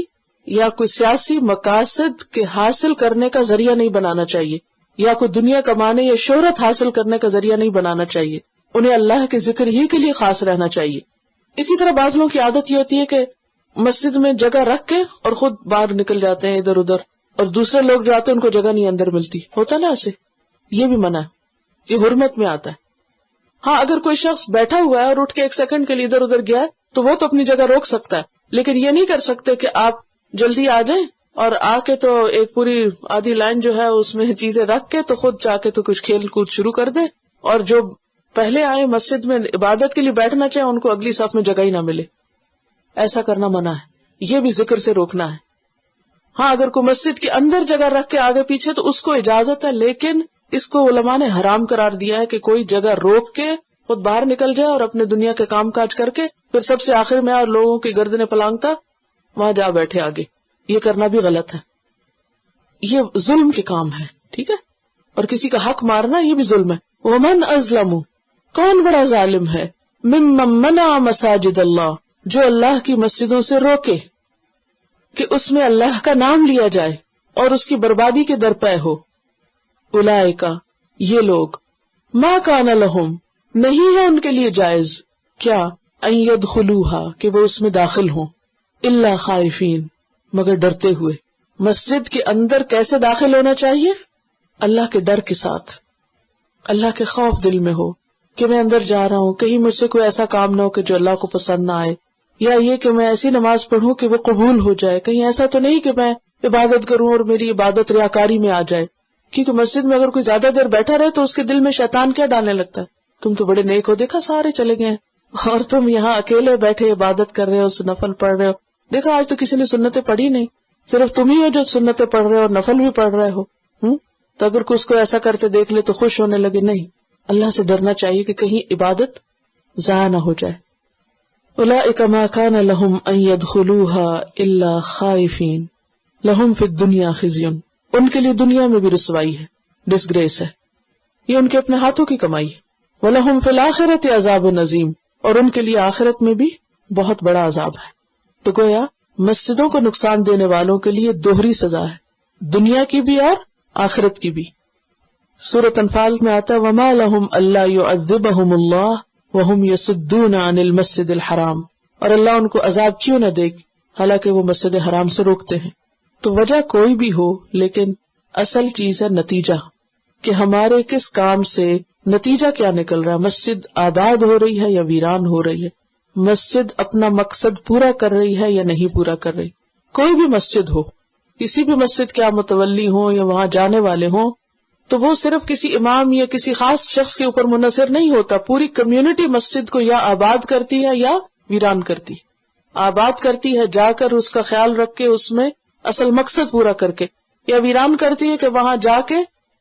یا کوئی سیاسی مقاصد کے حاصل کرنے کا ذریعہ نہیں بنانا چاہیے، یا کوئی دنیا کمانے یا شہرت حاصل کرنے کا ذریعہ نہیں بنانا چاہیے. انہیں اللہ کے ذکر ہی کے لیے خاص رہنا چاہیے. اسی طرح بعض لوگوں کی عادت یہ ہوتی ہے کہ مسجد میں جگہ رکھ کے اور خود باہر نکل جاتے ہیں ادھر ادھر، اور دوسرے لوگ جو آتے ہیں ان کو جگہ نہیں اندر ملتی، ہوتا نا ایسے. یہ بھی منع ہے، یہ حرمت میں آتا ہے. ہاں اگر کوئی شخص بیٹھا ہوا ہے اور اٹھ کے ایک سیکنڈ کے لیے ادھر ادھر گیا ہے تو وہ تو اپنی جگہ روک سکتا ہے، لیکن یہ نہیں کر سکتے کہ آپ جلدی آ جائیں اور آ کے تو ایک پوری آدھی لائن جو ہے اس میں چیزیں رکھ کے تو خود جا کے تو کچھ کھیل کود شروع کر دیں، اور جو پہلے آئے مسجد میں عبادت کے لیے بیٹھنا چاہیں ان کو اگلی صف میں جگہ ہی نہ ملے. ایسا کرنا منع ہے، یہ بھی ذکر سے روکنا ہے. ہاں اگر کوئی مسجد کے اندر جگہ رکھ کے آگے پیچھے تو اس کو اجازت ہے، لیکن اس کو علماء نے حرام قرار دیا ہے کہ کوئی جگہ روک کے خود باہر نکل جائے اور اپنے دنیا کے کام کاج کر کے پھر سب سے آخر میں اور لوگوں کی گردنیں پلانگتا وہاں جا بیٹھے آگے. یہ کرنا بھی غلط ہے، یہ ظلم کے کام ہے. ٹھیک ہے، اور کسی کا حق مارنا یہ بھی ظلم ہے. ومن ازلم، کون بڑا ظالم ہے، ممن منع مساجد اللہ، جو اللہ کی مسجدوں سے روکے کہ اس میں اللہ کا نام لیا جائے اور اس کی بربادی کے درپے ہو. اولئک، یہ لوگ، ما کان لہم، نہیں ہے ان کے لیے جائز، کیا ان یدخلوہا، کہ وہ اس میں داخل ہوں. الا خائفین، مگر ڈرتے ہوئے. مسجد کے اندر کیسے داخل ہونا چاہیے؟ اللہ کے ڈر کے ساتھ، اللہ کے خوف دل میں ہو کہ میں اندر جا رہا ہوں، کہیں مجھ سے کوئی ایسا کام نہ ہو کہ جو اللہ کو پسند نہ آئے، یا یہ کہ میں ایسی نماز پڑھوں کہ وہ قبول ہو جائے. کہیں ایسا تو نہیں کہ میں عبادت کروں اور میری عبادت ریاکاری میں آ جائے. کیونکہ مسجد میں اگر کوئی زیادہ دیر بیٹھا رہے تو اس کے دل میں شیطان کیا ڈالنے لگتا ہے، تم تو بڑے نیک ہو، دیکھا سارے چلے گئے اور تم یہاں اکیلے بیٹھے عبادت کر رہے ہو، نفل پڑھ رہے ہو، دیکھا آج تو کسی نے سنتیں پڑھی نہیں، صرف تم ہی ہو جو سنتیں پڑھ رہے ہو اور نفل بھی پڑھ رہے ہو. تو اگر کوئی اس کو ایسا کرتے دیکھ لے تو خوش ہونے لگے. نہیں، اللہ سے ڈرنا چاہیے کہ کہیں عبادت ضائع نہ ہو جائے. اولئک ما کان لهم ان يدخلوها الا خائفین لهم فی الدنیا خزی، ان کے لیے دنیا میں بھی رسوائی ہے، ڈسگریس ہے، یہ ان کے اپنے ہاتھوں کی کمائی ہے. وَلَهُمْ فِي الْآخِرَةِ عَذَابٌ عَظِيمٌ، اور ان کے لیے آخرت میں بھی بہت بڑا عذاب ہے. تو گویا مسجدوں کو نقصان دینے والوں کے لیے دوہری سزا ہے، دنیا کی بھی اور آخرت کی بھی. سورۃ انفال میں آتا ہے وَمَا لَهُمْ أَلَّا يُعَذِّبَهُمُ اللَّهُ وَهُمْ يَصُدُّونَ عَنِ الْمَسْجِدِ الْحَرَامِ، اور اللہ ان کو عذاب کیوں نہ دے حالانکہ وہ مسجد حرام سے روکتے ہیں. تو وجہ کوئی بھی ہو، لیکن اصل چیز ہے نتیجہ، کہ ہمارے کس کام سے نتیجہ کیا نکل رہا ہے. مسجد آباد ہو رہی ہے یا ویران ہو رہی ہے، مسجد اپنا مقصد پورا کر رہی ہے یا نہیں پورا کر رہی. کوئی بھی مسجد ہو، کسی بھی مسجد کے آپ متولی ہوں یا وہاں جانے والے ہوں، تو وہ صرف کسی امام یا کسی خاص شخص کے اوپر منحصر نہیں ہوتا، پوری کمیونٹی مسجد کو یا آباد کرتی ہے یا ویران کرتی. آباد کرتی ہے جا کر اس کا خیال رکھ کے اس میں اصل مقصد پورا کر کے، یا ویران کرتی ہے کہ وہاں جا کے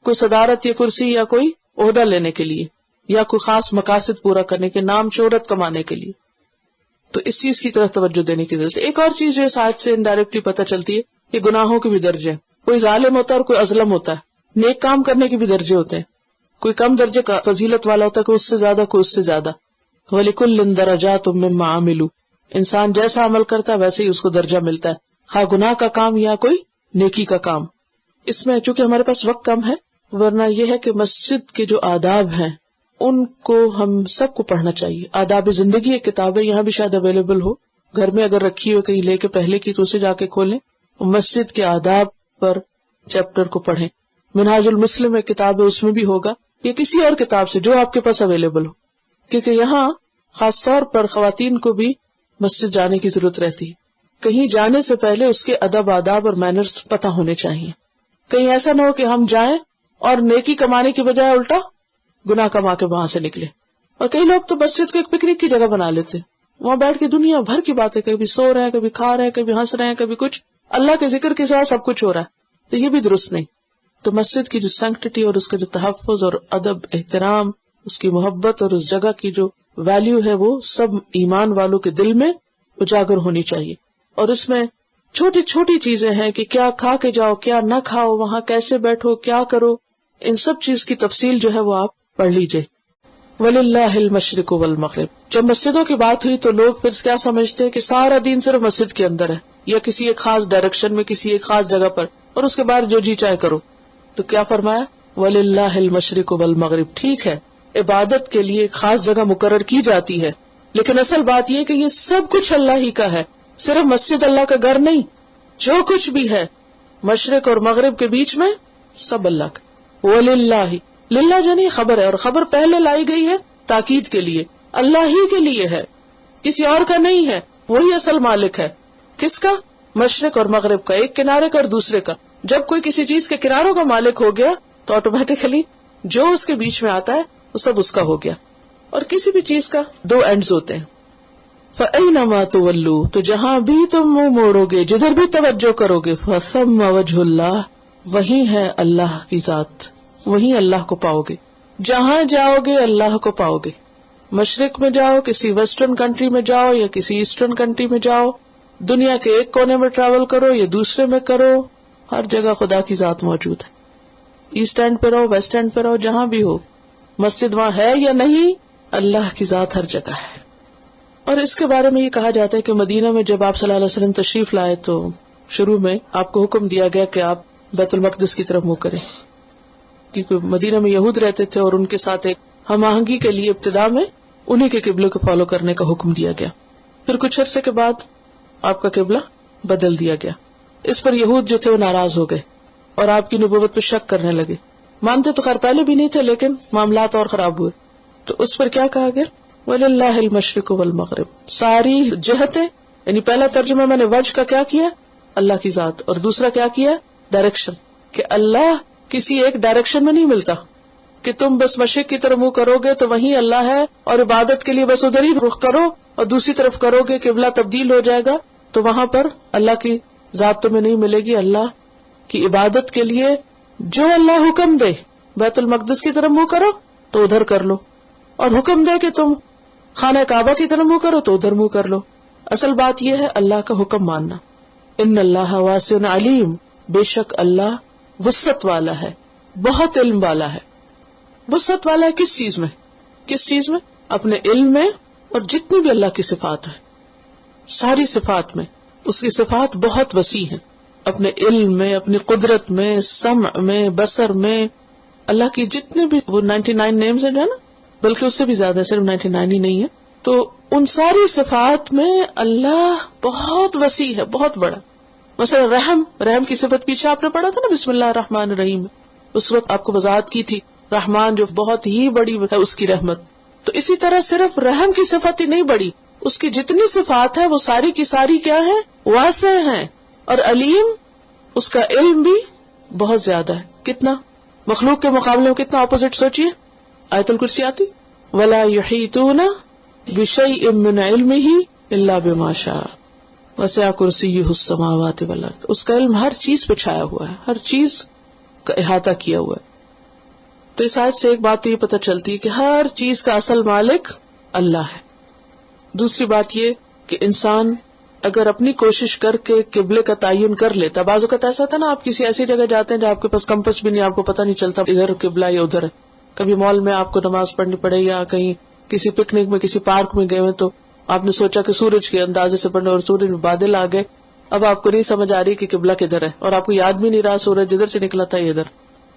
کوئی صدارت یا کرسی یا کوئی عہدہ لینے کے لیے یا کوئی خاص مقاصد پورا کرنے کے، نام شہرت کمانے کے لیے. تو اس چیز کی طرف توجہ دینے کی ضرورت ہے. ایک اور چیز جو اس آیت سے انڈائریکٹلی پتہ چلتی ہے، یہ گناہوں کے بھی درجے ہیں. کوئی ظالم ہوتا ہے اور کوئی اظلم ہوتا ہے. نیک کام کرنے کے بھی درجے ہوتے ہیں، کوئی کم درجے کا فضیلت والا ہوتا ہے، کوئی اس سے زیادہ، کوئی اس سے زیادہ. وَلِكُلٍّ دَرَجَاتٌ مِّمَّا عَمِلُوا، انسان جیسا عمل کرتا ہے ویسے ہی اس کو درجہ ملتا ہے، خواہ گناہ کا کام یا کوئی نیکی کا کام. اس میں چونکہ ہمارے پاس وقت کم ہے، ورنہ یہ ہے کہ مسجد کے جو آداب ہیں ان کو ہم سب کو پڑھنا چاہیے. آداب زندگی ایک کتاب ہے، یہاں بھی شاید اویلیبل ہو، گھر میں اگر رکھی ہو کہیں لے کے پہلے کی تو اسے جا کے کھولیں، مسجد کے آداب پر چیپٹر کو پڑھیں. منہاج المسلم ایک کتاب ہے، اس میں بھی ہوگا، یا کسی اور کتاب سے جو آپ کے پاس اویلیبل ہو، کیونکہ یہاں خاص طور پر خواتین کو بھی مسجد جانے کی ضرورت رہتی ہے. کہیں جانے سے پہلے اس کے ادب آداب اور مینرز پتہ ہونے چاہیے. کہیں ایسا نہ ہو کہ ہم جائیں اور نیکی کمانے کی بجائے الٹا گناہ کما کے وہاں سے نکلے. اور کئی لوگ تو مسجد کو ایک پکنک کی جگہ بنا لیتے، وہاں بیٹھ کے دنیا بھر کی باتیں، کبھی سو رہے ہیں، کبھی کھا رہے ہیں، کبھی ہنس رہے ہیں، کبھی کچھ، اللہ کے ذکر کے ساتھ سب کچھ ہو رہا ہے. تو یہ بھی درست نہیں. تو مسجد کی جو سینکٹیٹی اور اس کا جو تحفظ اور ادب، احترام، اس کی محبت اور اس جگہ کی جو ویلیو ہے، وہ سب ایمان والوں کے دل میں اجاگر ہونی چاہیے. اور اس میں چھوٹی چھوٹی چیزیں ہیں کہ کیا کھا کے جاؤ، کیا نہ کھاؤ، وہاں کیسے بیٹھو، کیا کرو، ان سب چیز کی تفصیل جو ہے وہ آپ پڑھ لیجئے. وَلِلَّهِ الْمَشْرِقُ وَالْمَغْرِبُ. جب مسجدوں کی بات ہوئی تو لوگ پھر کیا سمجھتے ہیں کہ سارا دین صرف مسجد کے اندر ہے، یا کسی ایک خاص ڈائریکشن میں، کسی ایک خاص جگہ پر، اور اس کے بعد جو جی چاہے کرو. تو کیا فرمایا؟ وَلِلَّهِ الْمَشْرِقُ وَالْمَغْرِبُ. ٹھیک ہے، عبادت کے لیے ایک خاص جگہ مقرر کی جاتی ہے، لیکن اصل بات یہ کہ یہ سب کچھ اللہ ہی کا ہے. صرف مسجد اللہ کا گھر نہیں، جو کچھ بھی ہے مشرق اور مغرب کے بیچ میں سب اللہ کا. وَلِلَّهِ، للہ جو نہیں خبر ہے، اور خبر پہلے لائی گئی ہے تاکید کے لیے، اللہ ہی کے لیے ہے، کسی اور کا نہیں ہے. وہی اصل مالک ہے. کس کا؟ مشرق اور مغرب کا، ایک کنارے کا اور دوسرے کا. جب کوئی کسی چیز کے کناروں کا مالک ہو گیا تو آٹومیٹیکلی جو اس کے بیچ میں آتا ہے وہ سب اس کا ہو گیا. اور کسی بھی چیز کا دو اینڈز ہوتے ہیں. فَأَيْنَمَا تُوَلُّوا، تو جہاں بھی تم منہ موڑو گے، جدھر بھی توجہ کرو گے، فَثَمَّ وَجْهُ اللَّهِ، وہی ہے اللہ کی ذات، وہی اللہ کو پاؤ گے. جہاں جاؤ گے اللہ کو پاؤ گے. مشرق میں جاؤ، کسی ویسٹرن کنٹری میں جاؤ یا کسی ایسٹرن کنٹری میں جاؤ، دنیا کے ایک کونے میں ٹریول کرو یا دوسرے میں کرو، ہر جگہ خدا کی ذات موجود ہے. ایسٹ اینڈ پہ رہو، ویسٹ اینڈ پہ رہو، جہاں بھی ہو، مسجد وہاں ہے یا نہیں، اللہ کی ذات ہر جگہ ہے. اور اس کے بارے میں یہ کہا جاتا ہے کہ مدینہ میں جب آپ صلی اللہ علیہ وسلم تشریف لائے تو شروع میں آپ کو حکم دیا گیا کہ آپ بیت المقدس کی طرف منہ کریں، کیونکہ مدینہ میں یہود رہتے تھے اور ان کے ساتھ ایک ہم آہنگی کے لیے ابتدا میں انہی کے قبلے کو فالو کرنے کا حکم دیا گیا. پھر کچھ عرصے کے بعد آپ کا قبلہ بدل دیا گیا. اس پر یہود جو تھے وہ ناراض ہو گئے اور آپ کی نبوت پہ شک کرنے لگے. مانتے تو خیر پہلے بھی نہیں تھے لیکن معاملات اور خراب ہوئے. تو اس پر کیا کہا گیا؟ وَلِلَّهِ الْمَشْرِقُ وَالْمَغْرِبُ. ساری جہتیں، یعنی پہلا ترجمہ میں نے وجہ کا کیا کیا؟ اللہ کی ذات. اور دوسرا کیا کیا؟ ڈائریکشن، کہ اللہ کسی ایک ڈائریکشن میں نہیں ملتا کہ تم بس مشرق کی طرف منہ کرو گے تو وہیں اللہ ہے اور عبادت کے لیے بس ادھر ہی رخ کرو، اور دوسری طرف کرو گے قبلہ تبدیل ہو جائے گا تو وہاں پر اللہ کی ذات تمہیں نہیں ملے گی. اللہ کی عبادت کے لیے جو اللہ حکم دے، بیت المقدس کی طرف منہ کرو تو ادھر کر لو، اور حکم دے کہ تم خانہ کعبہ کی طرف منہ کرو تو ادھر منہ کر لو. اصل بات یہ ہے اللہ کا حکم ماننا. ان اللہ واسع علیم، بے شک اللہ وسعت والا ہے، بہت علم والا ہے. وسعت والا ہے کس چیز میں؟ کس چیز میں؟ اپنے علم میں، اور جتنی بھی اللہ کی صفات ہیں ساری صفات میں. اس کی صفات بہت وسیع ہیں، اپنے علم میں، اپنی قدرت میں، سمع میں، بصر میں. اللہ کی جتنے بھی وہ 99 نیمز ہیں نا، بلکہ اس سے بھی زیادہ، صرف 99 ہی نہیں ہے. تو ان ساری صفات میں اللہ بہت وسیع ہے، بہت بڑا. مثلا رحم کی صفت پیچھے آپ نے پڑھا تھا نا، بسم اللہ الرحمن الرحیم. اس وقت آپ کو وضاحت کی تھی رحمان جو بہت ہی بڑی ہے اس کی رحمت. تو اسی طرح صرف رحم کی صفت ہی نہیں بڑی، اس کی جتنی صفات ہے وہ ساری کی ساری کیا ہے؟ واسع ہیں. اور علیم، اس کا علم بھی بہت زیادہ ہے. کتنا؟ مخلوق کے مقابلے میں کتنا اپوزٹ سوچیے. آیت الکرسی آتی وَلَا يُحِيطُونَ بِشَيْءٍ مِّنْ عِلْمِهِ إِلَّا بِمَا شَاءَ وَسِعَ كُرْسِيُّهُ السَّمَاوَاتِ وَالْأَرْضِ. اس کا علم ہر چیز پہ چھایا ہوا ہے، ہر چیز کا احاطہ کیا ہوا ہے. تو اس آیت سے ایک بات یہ پتہ چلتی ہے کہ ہر چیز کا اصل مالک اللہ ہے. دوسری بات یہ کہ انسان اگر اپنی کوشش کر کے قبلے کا تعین کر لیتا، بعض اوقات ایسا ہوتا ہے نا، آپ کسی ایسی جگہ جاتے ہیں جہاں آپ کے پاس کمپس بھی نہیں، آپ کو پتہ نہیں چلتا ادھر قبلہ یا ادھر ہے. کبھی مال میں آپ کو نماز پڑھنی پڑے، یا کہیں کسی پکنک میں کسی پارک میں گئے ہوئے تو آپ نے سوچا کہ سورج کے اندازے سے پڑھنے، اور سورج میں بادل آ گئے. اب آپ کو نہیں سمجھ آ رہی کہ قبلہ کدھر ہے، اور آپ کو یاد بھی نہیں رہا سورج ادھر سے نکلا تھا ادھر.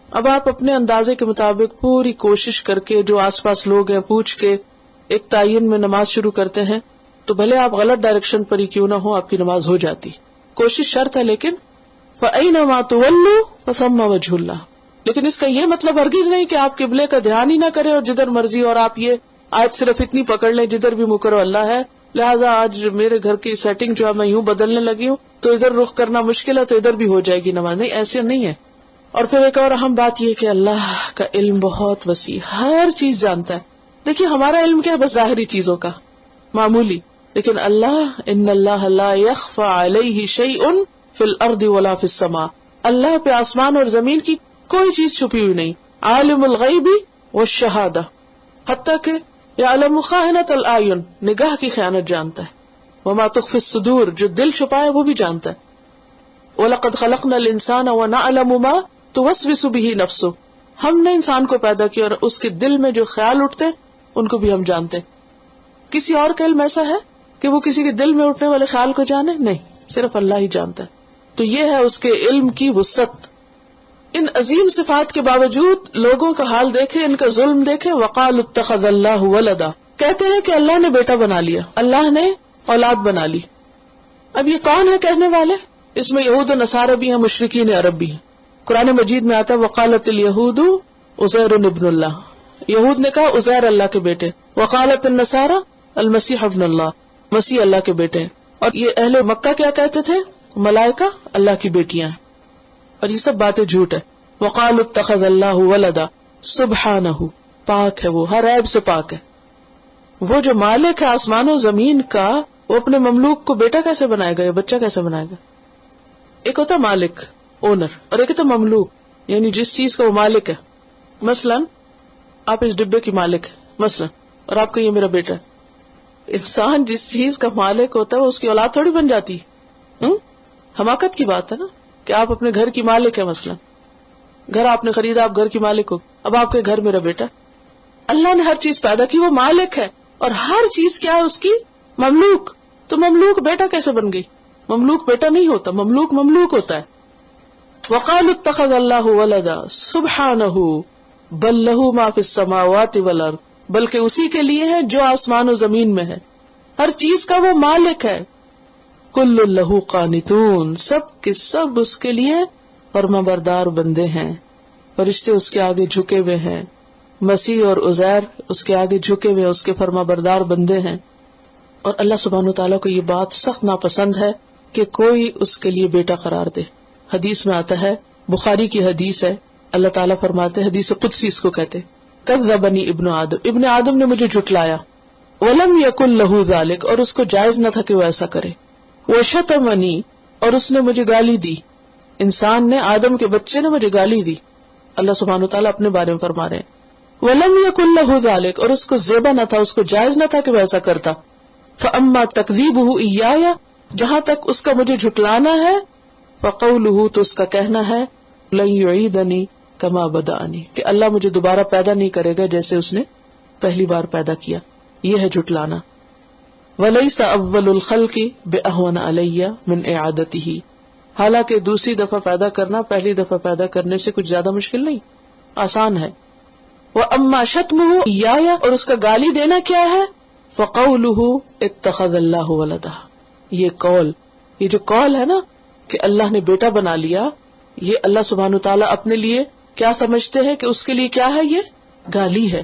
اب آپ اپنے اندازے کے مطابق پوری کوشش کر کے جو آس پاس لوگ ہیں پوچھ کے ایک تعین میں نماز شروع کرتے ہیں، تو بھلے آپ غلط ڈائریکشن پر ہی کیوں نہ ہو آپ کی نماز ہو جاتی. کوشش شرط ہے، لیکن فَأَيْنَمَا تُوَلُّوا فَثَمَّ وَجْهُ اللَّهِ. لیکن اس کا یہ مطلب ہرگز نہیں کہ آپ قبلے کا دھیان ہی نہ کریں اور جدھر مرضی، اور آپ یہ آج صرف اتنی پکڑ لیں جدھر بھی منہ کرو اللہ ہے، لہٰذا آج میرے گھر کی سیٹنگ جو ہے میں یوں بدلنے لگی ہوں تو ادھر رخ کرنا مشکل ہے تو ادھر بھی ہو جائے گی نماز. نہیں، ایسے نہیں ہے. اور پھر ایک اور اہم بات یہ کہ اللہ کا علم بہت وسیع، ہر چیز جانتا ہے. دیکھیے ہمارا علم کیا ہے؟ بس ظاہری چیزوں کا، معمولی. لیکن اللہ، ان اللہ لا يخفى علیہ شیء فی الارض ولا فی السماء. اللہ پہ آسمان اور زمین کی کوئی چیز چھپی ہوئی نہیں. عالم الغیب والشہادہ، حتیٰ کہ یعلم خائنۃ الاعین، نگاہ کی خیانت جانتا ہے. وما تخفی الصدور، جو دل چھپائے وہ بھی جانتا ہے. وَلَقَدْ خَلَقْنَا الْإِنسَانَ وَنَعْلَمُ مَا تُوَسْوِسُ بِهِ نَفْسُهُ. ہم نے انسان کو پیدا کیا اور اس کے دل میں جو خیال اٹھتے ان کو بھی ہم جانتے. کسی اور کا علم ایسا ہے کہ وہ کسی کے دل میں اٹھنے والے خیال کو جانے؟ نہیں، صرف اللہ ہی جانتا ہے. تو یہ ہے اس کے علم کی وسعت. ان عظیم صفات کے باوجود لوگوں کا حال دیکھیں، ان کا ظلم دیکھیں. وَقَالُوا اتَّخَذَ اللَّهُ وَلَدًا، کہتے ہیں کہ اللہ نے بیٹا بنا لیا، اللہ نے اولاد بنا لی. اب یہ کون ہے کہنے والے؟ اس میں یہود و نصارہ بھی ہیں، مشرکین عرب بھی ہیں. قرآن مجید میں آتا ہے وقالت الیہود عزیر ابن اللہ، یہود نے کہا عزیر اللہ کے بیٹے. وقالت النصارى المسیح ابن اللہ، مسیح اللہ کے بیٹے. اور یہ اہل مکہ کیا کہتے تھے؟ ملائکہ اللہ کی بیٹیاں ہیں. اور یہ سب باتیں جھوٹ ہے. وقالوا اتخذ اللہ ولدا سبحانہ، پاک ہے وہ، ہر عیب سے پاک ہے. وہ جو مالک ہے آسمان و زمین کا، وہ اپنے مملوک کو بیٹا کیسے بنائے گا یا بچہ کیسے بنائے گا؟ ایک ہوتا مالک، اونر، اور ایک ہوتا مملوک، یعنی جس چیز کا وہ مالک ہے. مثلا آپ اس ڈبے کی مالک ہے مثلا، اور آپ کو یہ میرا بیٹا ہے. انسان جس چیز کا مالک ہوتا ہے وہ اس کی اولاد تھوڑی بن جاتی. حماقت کی بات ہے نا کہ آپ اپنے گھر کی مالک ہے. مثلا گھر آپ نے خریدا، آپ گھر کی مالک ہو، اب آپ کے گھر میرا بیٹا. اللہ نے ہر چیز پیدا کی، وہ مالک ہے، اور ہر چیز کیا ہے اس کی؟ مملوک. تو مملوک بیٹا کیسے بن گئی؟ مملوک بیٹا نہیں ہوتا، مملوک مملوک ہوتا ہے. وقالوا اتخذ اللہ ولدا سبحانہ بل لہ ما فی السماوات والارض، بلکہ اسی کے لیے ہے جو آسمان و زمین میں ہے. ہر چیز کا وہ مالک ہے، کل لہ قانتون، سب کے سب اس کے لیے فرمانبردار بندے ہیں، فرشتے اس کے آگے جھکے ہوئے ہیں، مسیح اور عزیر اس کے آگے جھکے ہوئے اس کے فرمانبردار بندے ہیں. اور اللہ سبحانہ وتعالیٰ کو یہ بات سخت ناپسند ہے کہ کوئی اس کے لیے بیٹا قرار دے. حدیث میں آتا ہے، بخاری کی حدیث ہے، اللہ تعالیٰ فرماتے ہیں، حدیث قدسی اس کو کہتے، کذبنی ابن آدم، ابن آدم نے مجھے جھٹلایا، ولم یکن لہ ذالک، اور اس کو جائز نہ تھا کہ وہ ایسا کرے، وشتمنی، اور اس نے مجھے گالی دی. انسان نے، آدم کے بچے نے مجھے گالی دی. اللہ سبحانہ وتعالیٰ اپنے بارے میں فرما رہے ہیں، وَلَمْ يَكُنْ لَهُ ذَلِكَ، اور اس کو زیبا نہ تھا، اس کو جائز نہ تھا کہ وہ ایسا کرتا. فَأَمَّا تَكْذِيبُهُ إِيَّايَ، جہاں تک اس کا مجھے جھٹلانا ہے، فَقَوْلُهُ، تو اس کا کہنا ہے، لَن يُعِيدَنِي كَمَا بَدَأَنِي، کہ اللہ مجھے دوبارہ پیدا نہیں کرے گا جیسے اس نے پہلی بار پیدا کیا. یہ ہے جھٹلانا. وَلَيْسَ أَوَّلُ الْخَلْقِ بِأَهْوَنَ عَلَيَّ مِنْ إِعَادَتِهِ، حالانکہ دوسری دفعہ پیدا کرنا پہلی دفعہ پیدا کرنے سے کچھ زیادہ مشکل نہیں، آسان ہے. وَأَمَّا شَتْمُهُ إِيَّايَ، اور اس کا گالی دینا کیا ہے، فَقَوْلُهُ اتَّخَذَ اللَّهُ وَلَدَهُ، یہ قول، یہ جو قول ہے نا کہ اللہ نے بیٹا بنا لیا، یہ اللہ سبحانہ وتعالیٰ اپنے لیے کیا سمجھتے ہیں کہ اس کے لیے کیا ہے، یہ گالی ہے،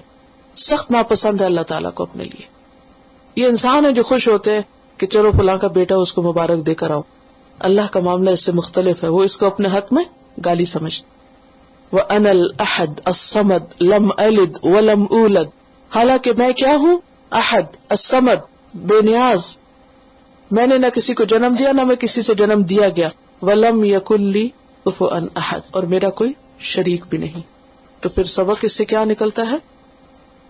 سخت ناپسند ہے اللہ تعالیٰ کو اپنے لیے. یہ انسان ہے جو خوش ہوتے ہیں کہ چلو فلاں کا بیٹا اس کو مبارک دے کر آؤ. اللہ کا معاملہ اس سے مختلف ہے، وہ اس کو اپنے حق میں گالی سمجھتے. وَأَنَا الْأَحَدُ الصَّمَدُ لَمْ أَلِدْ وَلَمْ أُولَدْ، حالانکہ میں کیا ہوں، احد الصمد، بے نیاز، میں نے نہ کسی کو جنم دیا نہ میں کسی سے جنم دیا گیا. وَلَمْ يَكُنْ لِي كُفُوًا أَحَدٌ، اور میرا کوئی شریک بھی نہیں. تو پھر سبق اس سے کیا نکلتا ہے،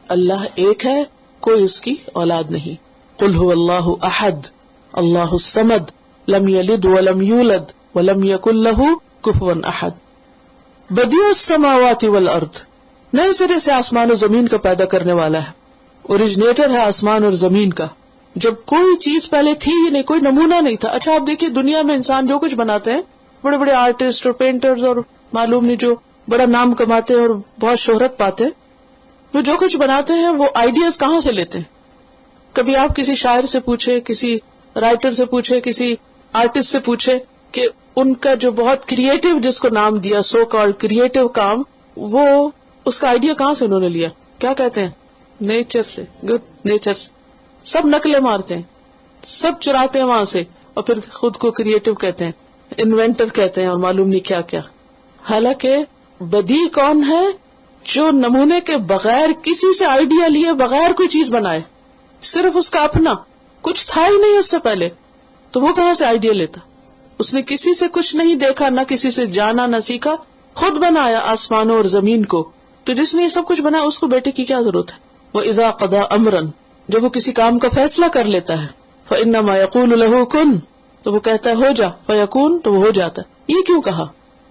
اللہ ایک ہے، کوئی اس کی اولاد نہیں. قُلْ هُوَ اللَّهُ أَحَدٌ اللَّهُ الصَّمَدُ لم یلد ولم یولد ولم یکن لہ کفوا احد. بدیع السماوات والارض، نئے سرے سے آسمان و زمین کا پیدا کرنے والا ہے، اوریجنیٹر ہے آسمان اور زمین کا، جب کوئی چیز پہلے تھی ہی نہیں، کوئی نمونہ نہیں تھا. اچھا آپ دیکھیے دنیا میں انسان جو کچھ بناتے ہیں، بڑے بڑے آرٹسٹ اور پینٹرز اور معلوم نہیں جو بڑا نام کماتے ہیں اور بہت شہرت پاتے ہیں، وہ جو کچھ بناتے ہیں وہ آئیڈیاز کہاں سے لیتے ہیں. کبھی آپ کسی شاعر سے پوچھے، کسی رائٹر سے پوچھے، کسی آرٹسٹ سے پوچھے کہ ان کا جو بہت کریٹو، جس کو نام دیا سو کالڈ کریٹو کام، وہ اس کا آئیڈیا کہاں سے انہوں نے لیا؟ کیا کہتے ہیں؟ نیچر سے، گڈ نیچر سے. سب نقلیں مارتے ہیں، سب چراتے ہیں وہاں سے، اور پھر خود کو کریٹو کہتے ہیں، انوینٹر کہتے ہیں، اور معلوم نہیں کیا کیا. حالانکہ بدیع کون ہے؟ جو نمونے کے بغیر، کسی سے آئیڈیا لیے بغیر کوئی چیز بنائے، صرف اس کا اپنا، کچھ تھا ہی نہیں اس سے پہلے، تو وہ کہاں سے آئیڈیا لیتا؟ اس نے کسی سے کچھ نہیں دیکھا، نہ کسی سے جانا نہ سیکھا، خود بنایا آسمانوں اور زمین کو. تو جس نے یہ سب کچھ بنایا اس کو بیٹے کی کیا ضرورت ہے؟ وَإِذَا قَضَى أَمْرًا، جب وہ کسی کام کا فیصلہ کر لیتا ہے، فَإِنَّمَا يَقُولُ لَهُ كُن، تو وہ کہتا ہے ہو جا، فَيَكُون، تو وہ ہو جاتا ہے. یہ کیوں کہا؟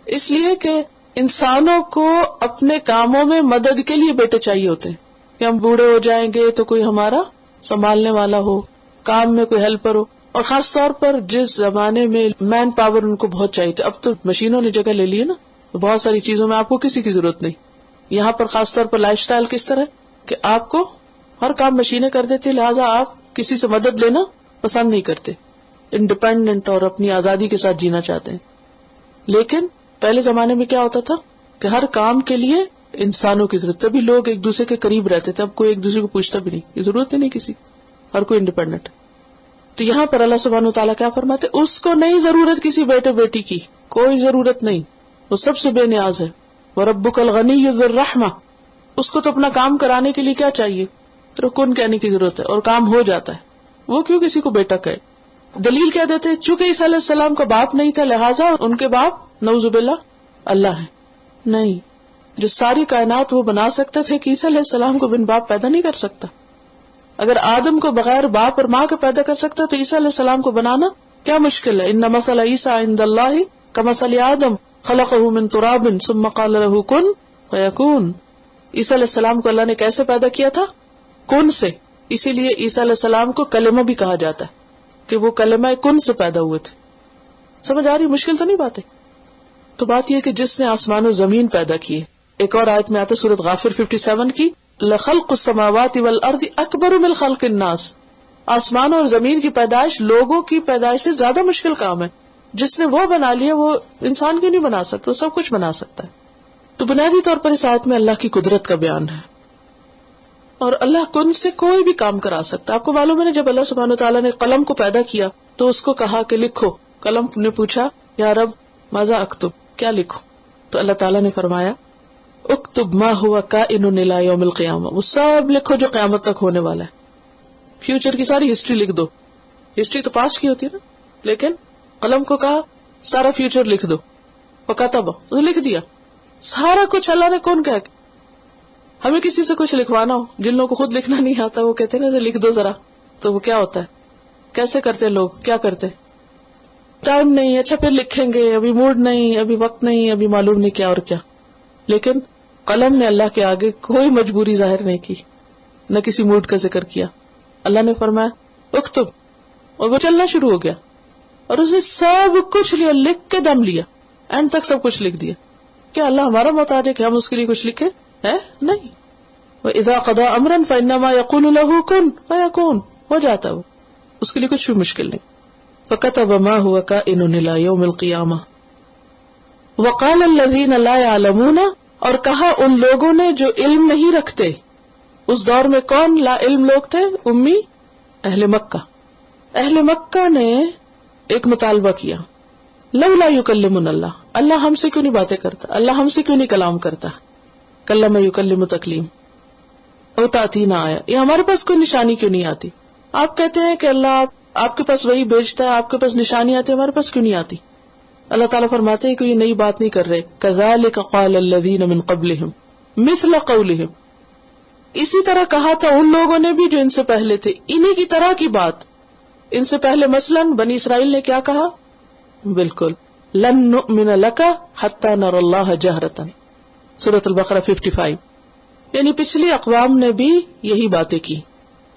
اس لیے کہ انسانوں کو اپنے کاموں میں مدد کے لیے بیٹے چاہیے ہوتے ہیں، کہ ہم بوڑھے ہو جائیں گے تو کوئی ہمارا سنبھالنے والا ہو، کام میں کوئی ہیلپر ہو. اور خاص طور پر جس زمانے میں مین پاور ان کو بہت چاہیے تھا، اب تو مشینوں نے جگہ لے لی ہے نا، بہت ساری چیزوں میں آپ کو کسی کی ضرورت نہیں. یہاں پر خاص طور پر لائف سٹائل کس طرح کہ آپ کو ہر کام مشینیں کر دیتی، لہٰذا آپ کسی سے مدد لینا پسند نہیں کرتے، انڈیپینڈنٹ اور اپنی آزادی کے ساتھ جینا چاہتے ہیں. لیکن پہلے زمانے میں کیا ہوتا تھا کہ ہر کام کے لیے انسانوں کی ضرورت، تبھی لوگ ایک دوسرے کے قریب رہتے تھے. اب کوئی ایک دوسرے کو پوچھتا بھی نہیں، ضرورت ہی نہیں کسی، ہر کوئی انڈیپینڈنٹ. تو یہاں پر اللہ سبحانہ وتعالیٰ کیا فرماتے، اس کو نہیں ضرورت کسی بیٹے بیٹی کی، کوئی ضرورت نہیں، وہ سب سے بے نیاز ہے. وَرَبُّكَ الْغَنِيُّ ذُو الرَّحْمَةِ، اس کو تو اپنا کام کرانے کے لیے کیا چاہیے، تو کن کہنے کی ضرورت ہے اور کام ہو جاتا ہے. وہ کیوں کسی کو بیٹا کہے؟ دلیل کیا دیتے، چونکہ عیسیٰ علیہ السلام کا باپ نہیں تھا لہٰذا ان کے باپ نعوذ باللہ اللہ ہے. نہیں، جو ساری کائنات وہ بنا سکتے تھے کہ عیسیٰ علیہ السلام کو بن باپ پیدا نہیں کر سکتا. اگر آدم کو بغیر باپ اور ماں کے پیدا کر سکتا تو عیسیٰ علیہ السلام کو بنانا کیا مشکل ہے؟ ان مثل عیسیٰ عند اللہ کمثل آدم خلقہ من تراب ثم قال له کن فیکون. عیسیٰ علیہ السلام کو اللہ نے کیسے پیدا کیا تھا؟ کن سے. اسی لیے عیسیٰ علیہ السلام کو کلمہ بھی کہا جاتا ہے کہ وہ کلمہ کن سے پیدا ہوئے تھے. سمجھ آ رہی؟ مشکل تو نہیں بات ہے. تو بات یہ کہ جس نے آسمان و زمین پیدا کیے. ایک اور آیت میں آتا ہے سورۃ غافر 57 کی، لخلق السماوات والارض اکبر من خلق الناس، آسمان اور زمین کی پیدائش لوگوں کی پیدائش سے زیادہ مشکل کام ہے. جس نے وہ بنا لیا وہ انسان کیوں نہیں بنا سکتا؟ وہ سب کچھ بنا سکتا ہے. تو بنیادی طور پر اس آیت میں اللہ کی قدرت کا بیان ہے اور اللہ کن سے کوئی بھی کام کرا سکتا ہے. آپ کو معلوم ہے نا، جب اللہ سبحانہ وتعالیٰ نے قلم کو پیدا کیا تو اس کو کہا کہ لکھو. قلم نے پوچھا یا رب ماذا اکتب، کیا لکھوں؟ تو اللہ تعالیٰ نے فرمایا اکتب ما ہوا کائن الی یوم القیامہ، وہ سب لکھو جو قیامت تک ہونے والا ہے. فیوچر کی ساری ہسٹری لکھ دو. ہسٹری تو پاسٹ کی ہوتی ہے نا، لیکن قلم کو کہا سارا فیوچر لکھ دو. وکتب، لکھ دیا سارا کچھ. اللہ نے کون کہا؟ ہمیں کسی سے کچھ لکھوانا ہو، جن لوگوں کو خود لکھنا نہیں آتا وہ کہتے ہیں نا لکھ دو ذرا، تو وہ کیا ہوتا ہے؟ کیسے کرتے لوگ؟ کیا کرتے؟ ٹائم نہیں، اچھا پھر لکھیں گے، ابھی موڈ نہیں، ابھی وقت نہیں، ابھی معلوم نہیں کیا اور کیا. لیکن قلم نے اللہ کے آگے کوئی مجبوری ظاہر نہیں کی، نہ کسی موڈ کا ذکر کیا. اللہ نے فرمایا اکتب، اور وہ چلنا شروع ہو گیا اور اس نے سب کچھ لیا، لکھ کے دم لیا، اینڈ تک سب کچھ لکھ دیا. کیا اللہ ہمارا محتاج ہے کہ ہم اس کے لیے کچھ لکھیں؟ ہے نہیں. وَإِذَا قَضَىٰ أَمْرًا فَإِنَّمَا يَقُولُ لَهُ كُن فَيَكُونُ، ہو جاتا وہ، اس کے لیے کچھ بھی مشکل نہیں. فَكَتَبَ مَا هُوَ كَائِنٌ إِلَىٰ يَوْمِ الْقِيَامَةِ وَقَالَ الَّذِينَ لَا يَعْلَمُونَ، اور کہا ان لوگوں نے جو علم نہیں رکھتے. اس دور میں کون لا علم لوگ تھے؟ امی، اہل مکہ. اہل مکہ نے ایک مطالبہ کیا، لولا یکلمنا اللہ، اللہ ہم سے کیوں نہیں باتیں کرتا، اللہ ہم سے کیوں نہیں کلام کرتا. کلم یکلم تکلیم. او تاتینا آیا، یہ ہمارے پاس کوئی نشانی کیوں نہیں آتی؟ آپ کہتے ہیں کہ اللہ آپ کے پاس وہی بھیجتا ہے، آپ کے پاس نشانی آتی ہے، ہمارے پاس کیوں نہیں آتی؟ اللہ تعالیٰ فرماتے ہیں کہ یہ نئی بات نہیں کر رہے. کذالک قال الذین من قبلہم مثل قولہم، اسی طرح کہا تھا ان لوگوں نے بھی جو ان سے پہلے تھے، انہی کی طرح کی بات. ان سے پہلے مثلاً بنی اسرائیل نے کیا کہا؟ بالکل لن نؤمن لک حتی نری اللہ جہرۃ، سورۃ البقرہ 55. یعنی پچھلی اقوام نے بھی یہی باتیں کی،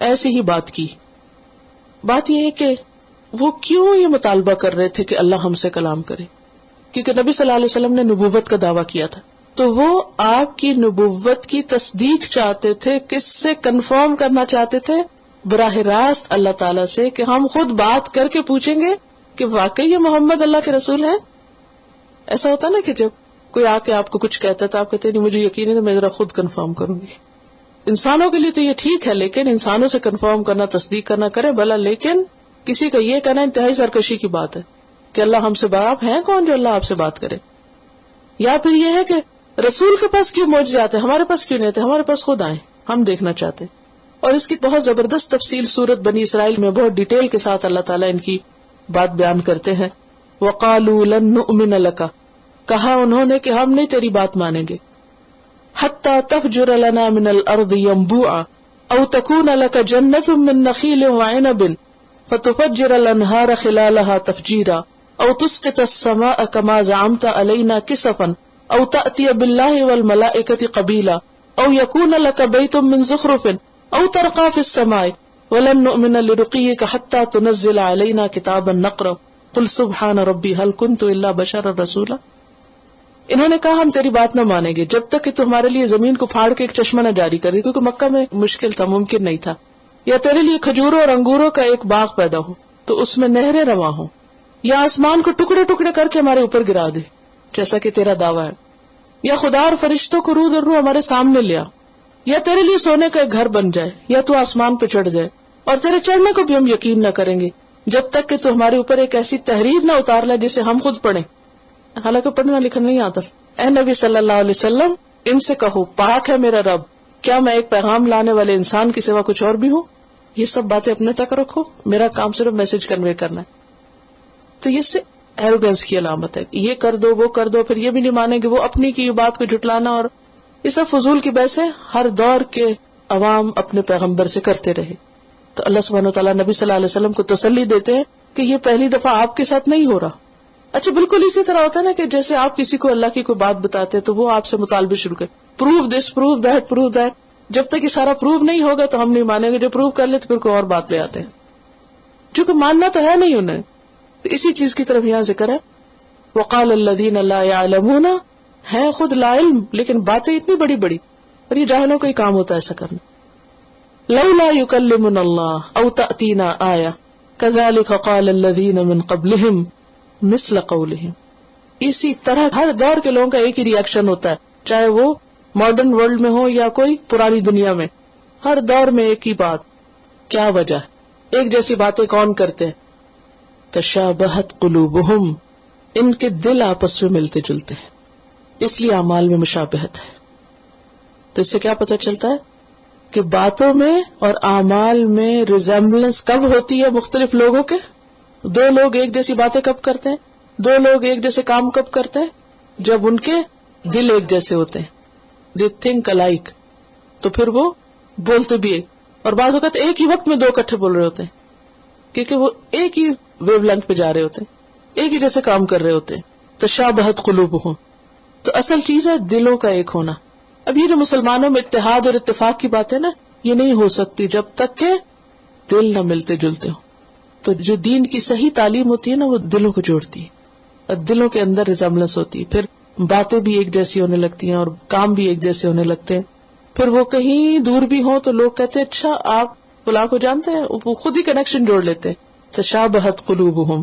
ایسی ہی بات کی. بات یہ ہے کہ وہ کیوں یہ مطالبہ کر رہے تھے کہ اللہ ہم سے کلام کرے؟ کیونکہ نبی صلی اللہ علیہ وسلم نے نبوت کا دعویٰ کیا تھا، تو وہ آپ کی نبوت کی تصدیق چاہتے تھے. کس سے کنفرم کرنا چاہتے تھے؟ براہ راست اللہ تعالیٰ سے، کہ ہم خود بات کر کے پوچھیں گے کہ واقعی یہ محمد اللہ کے رسول ہیں. ایسا ہوتا نا کہ جب کوئی آ کے آپ کو کچھ کہتا ہے تو آپ کہتے ہیں مجھے یقین ہے، میں ذرا خود کنفرم کروں گی. انسانوں کے لیے تو یہ ٹھیک ہے، لیکن انسانوں سے کنفرم کرنا، تصدیق کرنا کرے بھلا، لیکن کسی کا یہ کہنا انتہائی سرکشی کی بات ہے کہ اللہ ہم سے آپ ہیں کون جو اللہ آپ سے بات کرے. یا پھر یہ ہے کہ رسول کے پاس کیوں معجزے آتے ہیں، ہمارے پاس کیوں نہیں آتے، ہمارے پاس خود آئیں، ہم دیکھنا چاہتے. اور اس کی بہت زبردست تفصیل سورت بنی اسرائیل میں بہت ڈیٹیل کے ساتھ اللہ تعالیٰ ان کی بات بیان کرتے ہیں. وَقَالُوا لَن نُؤْمِنَ لَكَ، کہا انہوں نے کہ ہم نہیں تیری بات مانیں گے. حَتَّى تَفْجُرَ لَنَا مِنَ الْأَرْضِ يَنبُوعًا أَوْ تَكُونَ لَكَ جَنَّةٌ مِّن نَخِيلٍ وَعِنَبٍ فَتُفَجِّرَ الْأَنْهَارَ خِلَالَهَا تَفْجِيرًا أَوْ تُسْقِطَ السَّمَاءَ كَمَا زَعَمْتَ عَلَيْنَا كِسَفًا أَوْ تَأْتِيَ بِاللَّهِ وَالْمَلَائِكَةِ قَبِيلًا أَوْ يَكُونَ لَكَ بَيْتٌ مِّن زُخْرُفٍ أَوْ تَرْقَىٰ فِي السَّمَاءِ وَلَن نُّؤْمِنَ لِرُقِيِّكَ حَتَّىٰ تُنَزِّلَ عَلَيْنَا كِتَابًا نَقْرَؤُهُ قُلْ سُبْحَانَ رَبِّي هَلْ كُنتُ إِلَّا بَشَرًا رَّسُولًا. انہوں نے کہا ہم تیری بات نہ مانیں گے جب تک کہ تو ہمارے لیے زمین کو پھاڑ کے ایک چشمہ نہ جاری کر دے، کیونکہ مکہ میں مشکل تھا، ممکن نہیں تھا. یا تیرے لیے کھجوروں اور انگوروں کا ایک باغ پیدا ہو تو اس میں نہریں رواں ہوں، یا آسمان کو ٹکڑے ٹکڑے کر کے ہمارے اوپر گرا دے جیسا کہ تیرا دعویٰ ہے، یا خدا اور فرشتوں کو روح در روح ہمارے سامنے لیا، یا تیرے لیے سونے کا ایک گھر بن جائے، یا تو آسمان پہ چڑھ جائے. اور تیرے چڑھنے کو بھی ہم یقین نہ کریں گے جب تک کہ تو ہمارے اوپر ایک ایسی تحریر نہ اتار لے جسے ہم خود پڑھیں، حالانکہ پڑھنا لکھنا نہیں آتا. اے نبی صلی اللہ علیہ وسلم ان سے کہو پاک ہے میرا رب، کیا میں ایک پیغام لانے والے انسان کی سوا کچھ اور بھی ہوں؟ یہ سب باتیں اپنے تک رکھو، میرا کام صرف میسج کنوے کرنا ہے. تو یہ سے ایروگنس کی علامت ہے، یہ کر دو وہ کر دو، پھر یہ بھی نہیں مانے کہ وہ اپنی کی بات کو جھٹلانا، اور یہ سب فضول کی بحثیں ہر دور کے عوام اپنے پیغمبر سے کرتے رہے. تو اللہ سبحانہ وتعالیٰ نبی صلی اللہ علیہ وسلم کو تسلی دیتے ہیں کہ یہ پہلی دفعہ آپ کے ساتھ نہیں ہو رہا. اچھا بالکل اسی طرح ہوتا ہے نا کہ جیسے آپ کسی کو اللہ کی کوئی بات بتاتے تو وہ آپ سے مطالبے شروع کرے، proof this proof that proof that. جب تک یہ سارا پروف نہیں ہوگا تو ہم نہیں مانیں گے، جو پروف کر لے تو پھر کوئی اور بات لے آتے ہیں، چونکہ ماننا تو ہے نہیں انہیں. تو اسی چیز کی طرف یہاں ذکر ہے. وقال الذین لا یعلمون، ہے خود لا علم لیکن باتیں اتنی بڑی بڑی، اور یہ جاہلوں کا ہی کام ہوتا ہے ایسا کرنا. لولا یکلمنا اللہ او تأتینا آیہ کذالک قال الذین من قبلہم مثل قولہم. اسی طرح ہر دور کے لوگوں کا ایک ہی ری ایکشن ہوتا ہے، چاہے وہ ماڈرن ورلڈ میں ہو یا کوئی پرانی دنیا میں، ہر دور میں ایک ہی بات. کیا وجہ؟ ایک جیسی باتیں کون کرتے ہیں؟ تشابہت قلوبہم، ان کے دل آپس میں ملتے جلتے ہیں، اس لیے اعمال میں مشابہت ہے. تو اس سے کیا پتہ چلتا ہے کہ باتوں میں اور اعمال میں ریزمبلنس کب ہوتی ہے مختلف لوگوں کے؟ دو لوگ ایک جیسی باتیں کب کرتے ہیں؟ دو لوگ ایک جیسے کام کب کرتے ہیں؟ جب ان کے دل ایک جیسے ہوتے ہیں. they think alike. تو پھر وہ بولتے بھی ایک، اور بعض اوقات ایک ہی وقت میں دو اکٹھے بول رہے ہوتے ہیں، کیونکہ وہ ایک ہی ویو لینتھ پہ جا رہے ہوتے ہیں، ایک ہی جیسے کام کر رہے ہوتے ہیں. تشابہت قلوبہم، تو اصل چیز ہے دلوں کا ایک ہونا. اب یہ جو مسلمانوں میں اتحاد اور اتفاق کی بات ہے نا، یہ نہیں ہو سکتی جب تک کہ دل نہ ملتے جلتے ہوں. تو جو دین کی صحیح تعلیم ہوتی ہے نا، وہ دلوں کو جوڑتی ہے اور دلوں کے اندر ریزمبلنس ہوتی ہے. پھر باتیں بھی ایک جیسی ہونے لگتی ہیں اور کام بھی ایک جیسے ہونے لگتے ہیں. پھر وہ کہیں دور بھی ہوں تو لوگ کہتے ہیں اچھا آپ فلاں کو جانتے ہیں، وہ خود ہی کنیکشن جوڑ لیتے ہیں. تشابہت قلوبہم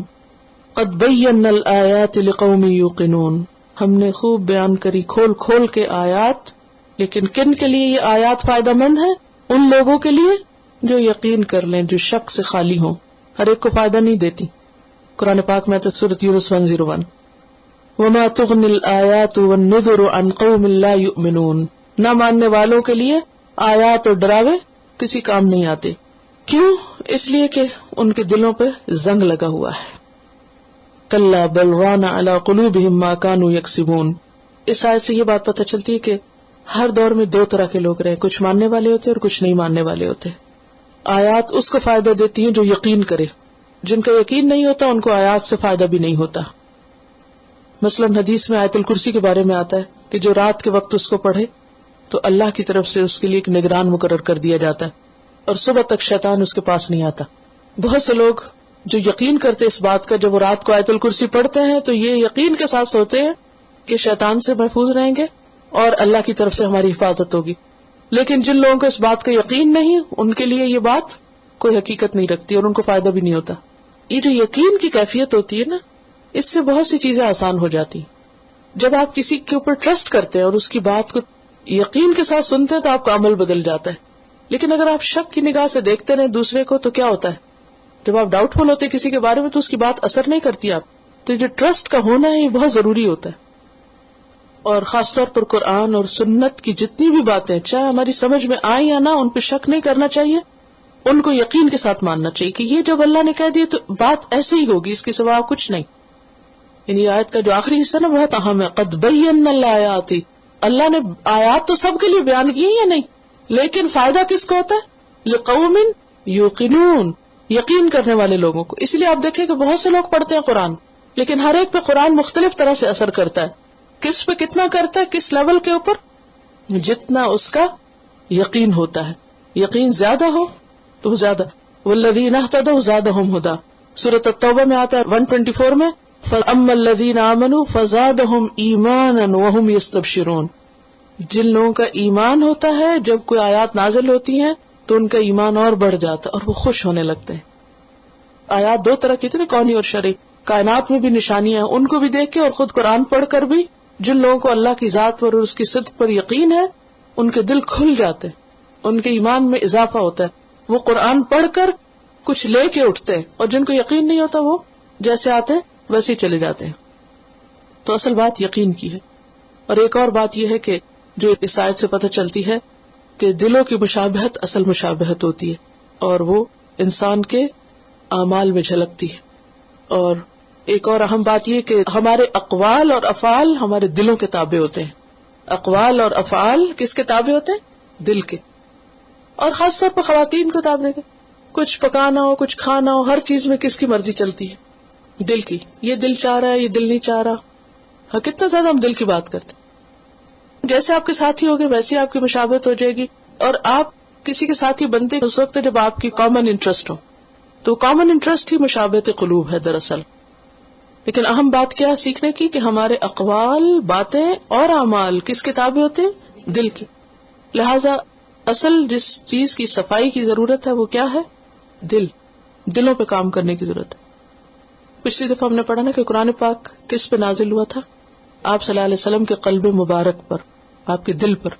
قد بینا الآیات لقوم یوقنون، ہم نے خوب بیان کری کھول کھول کے آیات، لیکن کن کے لیے یہ آیات فائدہ مند ہے؟ ان لوگوں کے لیے جو یقین کر لیں، جو شک سے خالی ہوں. ہر ایک کو فائدہ نہیں دیتی. قرآن پاک میں تو سورۃ یونس 101 وما تغنی الآیات والنذر عن قوم لا یؤمنون، نہ ماننے والوں کے لیے آیات اور ڈراوے کسی کام نہیں آتے. کیوں؟ اس لیے کہ ان کے دلوں پہ زنگ لگا ہوا ہے. کلا بل ران علی قلوبہم ما کانوا یکسبون. اس آیت سے یہ بات پتہ چلتی ہے کہ ہر دور میں دو طرح کے لوگ رہے، کچھ ماننے والے ہوتے اور کچھ نہیں ماننے والے ہوتے. آیات اس کو فائدہ دیتی ہیں جو یقین کرے، جن کا یقین نہیں ہوتا ان کو آیات سے فائدہ بھی نہیں ہوتا. مثلا حدیث میں آیت الکرسی کے بارے میں آتا ہے کہ جو رات کے وقت اس کو پڑھے تو اللہ کی طرف سے اس کے لیے ایک نگران مقرر کر دیا جاتا ہے اور صبح تک شیطان اس کے پاس نہیں آتا. بہت سے لوگ جو یقین کرتے اس بات کا، جب وہ رات کو آیت الکرسی پڑھتے ہیں تو یہ یقین کے ساتھ سوتے ہیں کہ شیطان سے محفوظ رہیں گے اور اللہ کی طرف سے ہماری حفاظت ہوگی. لیکن جن لوگوں کو اس بات کا یقین نہیں، ان کے لیے یہ بات کوئی حقیقت نہیں رکھتی اور ان کو فائدہ بھی نہیں ہوتا. یہ جو یقین کی کیفیت ہوتی ہے نا، اس سے بہت سی چیزیں آسان ہو جاتی. جب آپ کسی کے اوپر ٹرسٹ کرتے ہیں اور اس کی بات کو یقین کے ساتھ سنتے ہیں تو آپ کا عمل بدل جاتا ہے. لیکن اگر آپ شک کی نگاہ سے دیکھتے رہیں دوسرے کو تو کیا ہوتا ہے؟ جب آپ ڈاؤٹ فل ہوتے کسی کے بارے میں تو اس کی بات اثر نہیں کرتی آپ. تو جو ٹرسٹ کا ہونا ہے یہ بہت ضروری ہوتا ہے. اور خاص طور پر قرآن اور سنت کی جتنی بھی باتیں چاہے ہماری سمجھ میں آئیں یا نہ، ان پہ شک نہیں کرنا چاہیے، ان کو یقین کے ساتھ ماننا چاہیے کہ یہ جب اللہ نے کہہ دیا تو بات ایسے ہی ہوگی، اس کے سوا کچھ نہیں. یعنی آیت کا جو آخری حصہ نا بہت اہم ہے. قد بینا الآیات، اللہ نے آیات تو سب کے لیے بیان کی یا نہیں، لیکن فائدہ کس کو ہوتا ہے؟ لقوم یوقنون، یقین کرنے والے لوگوں کو. اس لیے آپ دیکھیں کہ بہت سے لوگ پڑھتے ہیں قرآن، لیکن ہر ایک پہ قرآن مختلف طرح سے اثر کرتا ہے. کس پہ کتنا کرتا ہے؟ کس لیول کے اوپر؟ جتنا اس کا یقین ہوتا ہے. یقین زیادہ ہو تو زیادہ. والذین اہتدوا زادہم ہدی، سورۃ التوبہ میں آتا ہے 124 میں فَأَمَّا الَّذِينَ آمَنُوا فَزَادَهُمْ إِيمَانًا وَهُمْ يَسْتَبْشِرُونَ. جن لوگوں کا ایمان ہوتا ہے جب کوئی آیات نازل ہوتی ہیں تو ان کا ایمان اور بڑھ جاتا ہے اور وہ خوش ہونے لگتے ہیں. آیات دو طرح کی تھی نا، کونی اور شرعی. کائنات میں بھی نشانیاں ہیں، ان کو بھی دیکھ کے اور خود قرآن پڑھ کر بھی جن لوگوں کو اللہ کی ذات پر اور اس کی صدق پر یقین ہے ان کے دل کھل جاتے ہیں، ان کے ایمان میں اضافہ ہوتا ہے. وہ قرآن پڑھ کر کچھ لے کے اٹھتے ہیں، اور جن کو یقین نہیں ہوتا وہ جیسے آتے ویسے ہی چلے جاتے ہیں. تو اصل بات یقین کی ہے. اور ایک اور بات یہ ہے کہ جو اس آیت سے پتہ چلتی ہے کہ دلوں کی مشابہت اصل مشابہت ہوتی ہے اور وہ انسان کے اعمال میں جھلکتی ہے. اور ایک اور اہم بات یہ کہ ہمارے اقوال اور افعال ہمارے دلوں کے تابع ہوتے ہیں. اقوال اور افعال کس کے تابع ہوتے ہیں؟ دل کے. اور خاص طور پر خواتین کو تابع ہے. کچھ پکانا ہو، کچھ کھانا ہو، ہر چیز میں کس کی مرضی چلتی ہے؟ دل کی. یہ دل چاہ رہا ہے، یہ دل نہیں چاہ رہا. ہاں، کتنا زیادہ ہم دل کی بات کرتے ہیں. جیسے آپ کے ساتھی ہوگے ویسے آپ کی مشابہت ہو جائے گی. اور آپ کسی کے ساتھی بنتے اس وقت جب آپ کی کامن انٹرسٹ ہو، تو کامن انٹرسٹ ہی مشابہت قلوب ہے دراصل. لیکن اہم بات کیا سیکھنے کی کہ ہمارے اقوال، باتیں اور اعمال کس کے تابع ہوتے ہیں؟ دل کی. لہذا اصل جس چیز کی صفائی کی ضرورت ہے وہ کیا ہے؟ دلوں پہ کام کرنے کی ضرورت ہے. پچھلی دفعہ ہم نے پڑھا نا کہ قرآن پاک کس پہ نازل ہوا تھا؟ آپ صلی اللہ علیہ وسلم کے قلب مبارک پر، آپ کے دل پر.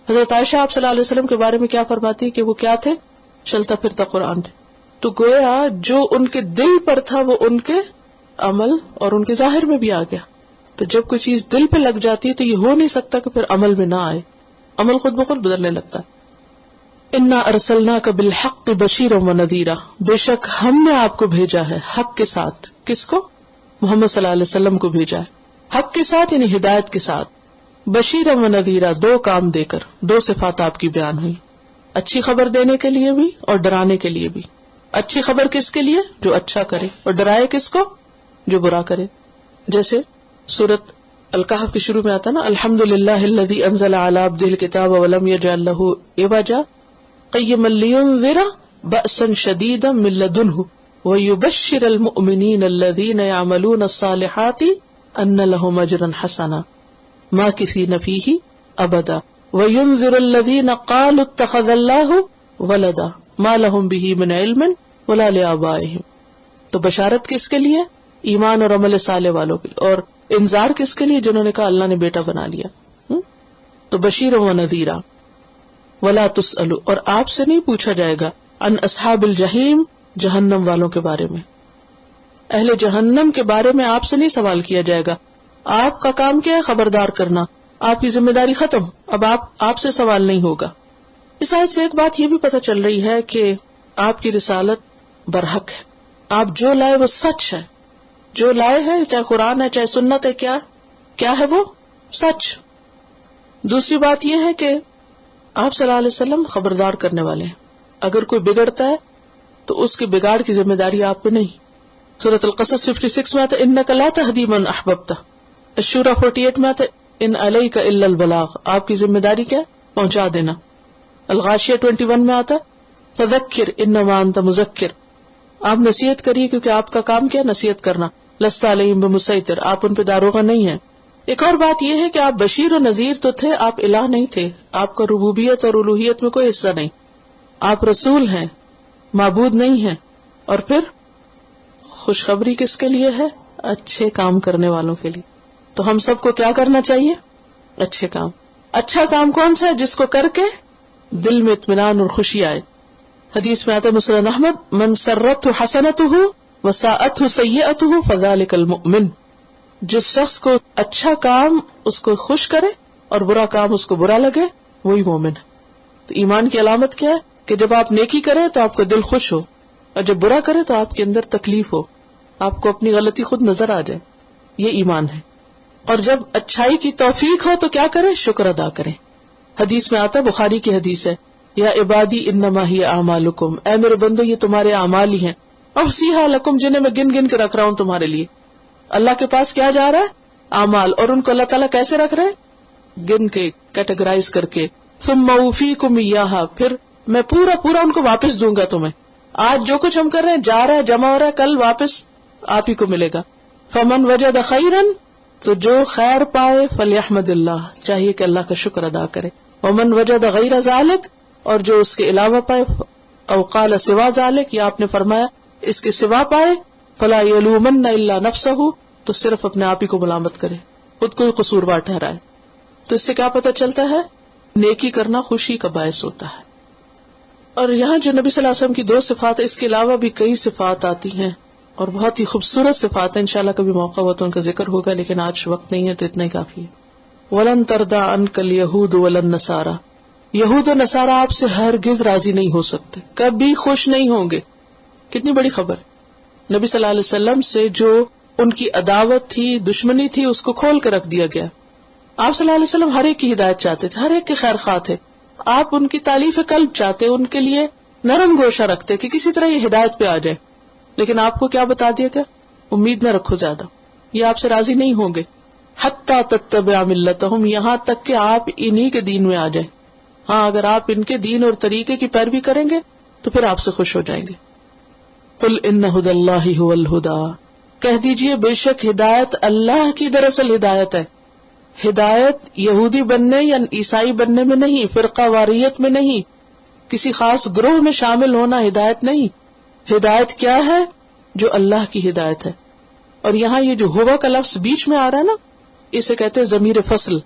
حضرت عائشہ آپ صلی اللہ علیہ وسلم کے بارے میں کیا فرماتی کہ وہ کیا تھے؟ چلتا پھرتا قرآن تھے. تو گویا جو ان کے دل پر تھا وہ ان کے عمل اور ان کے ظاہر میں بھی آ گیا. تو جب کوئی چیز دل پہ لگ جاتی ہے تو یہ ہو نہیں سکتا کہ پھر عمل میں نہ آئے، عمل خود بخود بدلنے لگتا ہے. انا ارسلناک بالحق بشیرا ونذیرا، بے شک ہم نے آپ کو بھیجا ہے حق کے ساتھ. کس کو؟ محمد صلی اللہ علیہ وسلم کو بھیجا ہے حق کے ساتھ، یعنی ہدایت کے ساتھ. بشیرا ونذیرا، دو کام دے کر، دو صفات آپ کی بیان ہوئی، اچھی خبر دینے کے لیے بھی اور ڈرانے کے لیے بھی. اچھی خبر کس کے لیے؟ جو اچھا کرے، اور ڈرائے کس کو؟ جو برا کرے. جیسے سورۃ الکہف کے شروع میں آتا نا، الحمدللہ الذی انزل علی عبدہ الکتاب ولم یجعل لہ عوجا قیما لینذر بأسا شدیدا من لدنہ ویبشر المؤمنین الذین یعملون الصالحات ان لہم اجرا حسنا ماکثین فیہ ابدا وینذر الذین قالوا اتخذ اللہ ولدا ما لہم بہ من علم ولا لآبائہم. تو بشارت کس کے لیے؟ ایمان اور عمل صالح والوں کے لیے. اور انذار کس کے لیے؟ جنہوں نے کہا اللہ نے بیٹا بنا لیا. تو بشیر و نذیرا. ولا تسأل، اور آپ سے نہیں پوچھا جائے گا، عن اصحاب الجحیم، جہنم والوں کے بارے میں. اہل جہنم کے بارے میں آپ سے نہیں سوال کیا جائے گا. آپ کا کام کیا ہے؟ خبردار کرنا. آپ کی ذمہ داری ختم، اب آپ سے سوال نہیں ہوگا. اس آیت سے ایک بات یہ بھی پتہ چل رہی ہے کہ آپ کی رسالت برحق ہے. آپ جو لائے وہ سچ ہے، جو لائے ہیں چاہے قرآن ہے چاہے سنت ہے، کیا ہے وہ؟ سچ. دوسری بات یہ ہے کہ آپ صلی اللہ علیہ وسلم خبردار کرنے والے ہیں. اگر کوئی بگڑتا ہے تو اس کے بگاڑ کی ذمہ داری آپ پہ نہیں. سورۃ القصص 56 میں آتا ہے انک لا تہدی من احببت. الشورى 48 میں آتا ہے ان علیک الا البلاغ، آپ کی ذمہ داری کیا؟ پہنچا دینا. الغاشیہ 21 میں آتا ہے فذکر انما انت مذکر، آپ نصیحت کریے کیونکہ آپ کا کام کیا؟ نصیحت کرنا. لست علیہم بمسیطر، آپ ان پہ داروغہ نہیں ہیں. ایک اور بات یہ ہے کہ آپ بشیر و نذیر تو تھے، آپ الہ نہیں تھے. آپ کا ربوبیت اور الوہیت میں کوئی حصہ نہیں. آپ رسول ہیں، معبود نہیں ہیں. اور پھر خوشخبری کس کے لیے ہے؟ اچھے کام کرنے والوں کے لیے. تو ہم سب کو کیا کرنا چاہیے؟ اچھے کام. اچھا کام کون سا ہے؟ جس کو کر کے دل میں اطمینان اور خوشی آئے. حدیث میں آتا ہے مسند احمد من سرته حسنته وساءته سیئته فذلك المؤمن. جس شخص کو اچھا کام اس کو خوش کرے اور برا کام اس کو برا لگے وہی مومن ہے. تو ایمان کی علامت کیا ہے؟ کہ جب آپ نیکی کرے تو آپ کا دل خوش ہو، اور جب برا کرے تو آپ کے اندر تکلیف ہو، آپ کو اپنی غلطی خود نظر آ جائے. یہ ایمان ہے. اور جب اچھائی کی توفیق ہو تو کیا کرے؟ شکر ادا کرے. حدیث میں آتا ہے، بخاری کی حدیث ہے، یا عبادی انما ہی اعمالکم، اے میرے بندو یہ تمہارے اعمال ہی ہیں، احصیھا لکم، جنہیں میں گن گن کے رکھ رہا ہوں تمہارے لیے. اللہ کے پاس کیا جا رہا ہے؟ اعمال. اور ان کو اللہ تعالیٰ کیسے رکھ رہے؟ گن کے، کیٹیگرائز کر کے. ثم اوفیکم ایھا، پھر میں پورا ان کو واپس دوں گا تمہیں. آج جو کچھ ہم کر رہے ہیں جا رہا ہے، جمع ہو رہا ہے، کل واپس آپ ہی کو ملے گا. فمن وجد خیرا، تو جو خیر پائے، فلیحمد اللہ، چاہیے کہ اللہ کا شکر ادا کرے. ومن وجد غیر ذلک، اور جو اس کے علاوہ پائے، او قال سوا ذلک، یا آپ نے فرمایا اس کے سوا پائے، فلا یلومن الا نفسہ، تو صرف اپنے آپ ہی کو ملامت کرے، خود کو ہی قصوروار ٹھہرائے. تو اس سے کیا پتہ چلتا ہے؟ نیکی کرنا خوشی کا باعث ہوتا ہے. اور یہاں جو نبی صلی اللہ علیہ وسلم کی دو صفات، اس کے علاوہ بھی کئی صفات آتی ہیں اور بہت ہی خوبصورت صفات ہیں. انشاءاللہ کبھی موقع ہوا تو ان کا ذکر ہوگا، لیکن آج وقت نہیں ہے تو اتنا ہی کافی ہے. وَلَن تَرْضَىٰ عَنْكَ الْيَهُودُ وَلَا النَّصَارَىٰ، یہود و نصارہ آپ سے ہرگز راضی نہیں ہو سکتے، کبھی خوش نہیں ہوں گے. کتنی بڑی خبر. نبی صلی اللہ علیہ وسلم سے جو ان کی عداوت تھی، دشمنی تھی، اس کو کھول کر رکھ دیا گیا. آپ صلی اللہ علیہ وسلم ہر ایک کی ہدایت چاہتے تھے، ہر ایک کے خیر خواہ تھے. آپ ان کی تعلیف قلب چاہتے، ان کے لیے نرم گوشہ رکھتے کہ کسی طرح یہ ہدایت پہ آ جائے. لیکن آپ کو کیا بتا دیا گیا؟ امید نہ رکھو زیادہ، یہ آپ سے راضی نہیں ہوں گے. حتی تتبع ملتہم، یہاں تک کہ آپ انہی کے دین میں آ جائیں. ہاں، اگر آپ ان کے دین اور طریقے کی پیروی کریں گے تو پھر آپ سے خوش ہو جائیں گے. قل ان ھدی اللہ ھو الھدی، کہہ دیجئے بے شک ہدایت اللہ کی دراصل ہدایت ہے. ہدایت یہودی بننے یا عیسائی بننے میں نہیں، فرقہ واریت میں نہیں، کسی خاص گروہ میں شامل ہونا ہدایت نہیں. ہدایت کیا ہے؟ جو اللہ کی ہدایت ہے. اور یہاں یہ جو ہوا کا لفظ بیچ میں آ رہا ہے نا، اسے کہتے ہیں ضمیر فصل،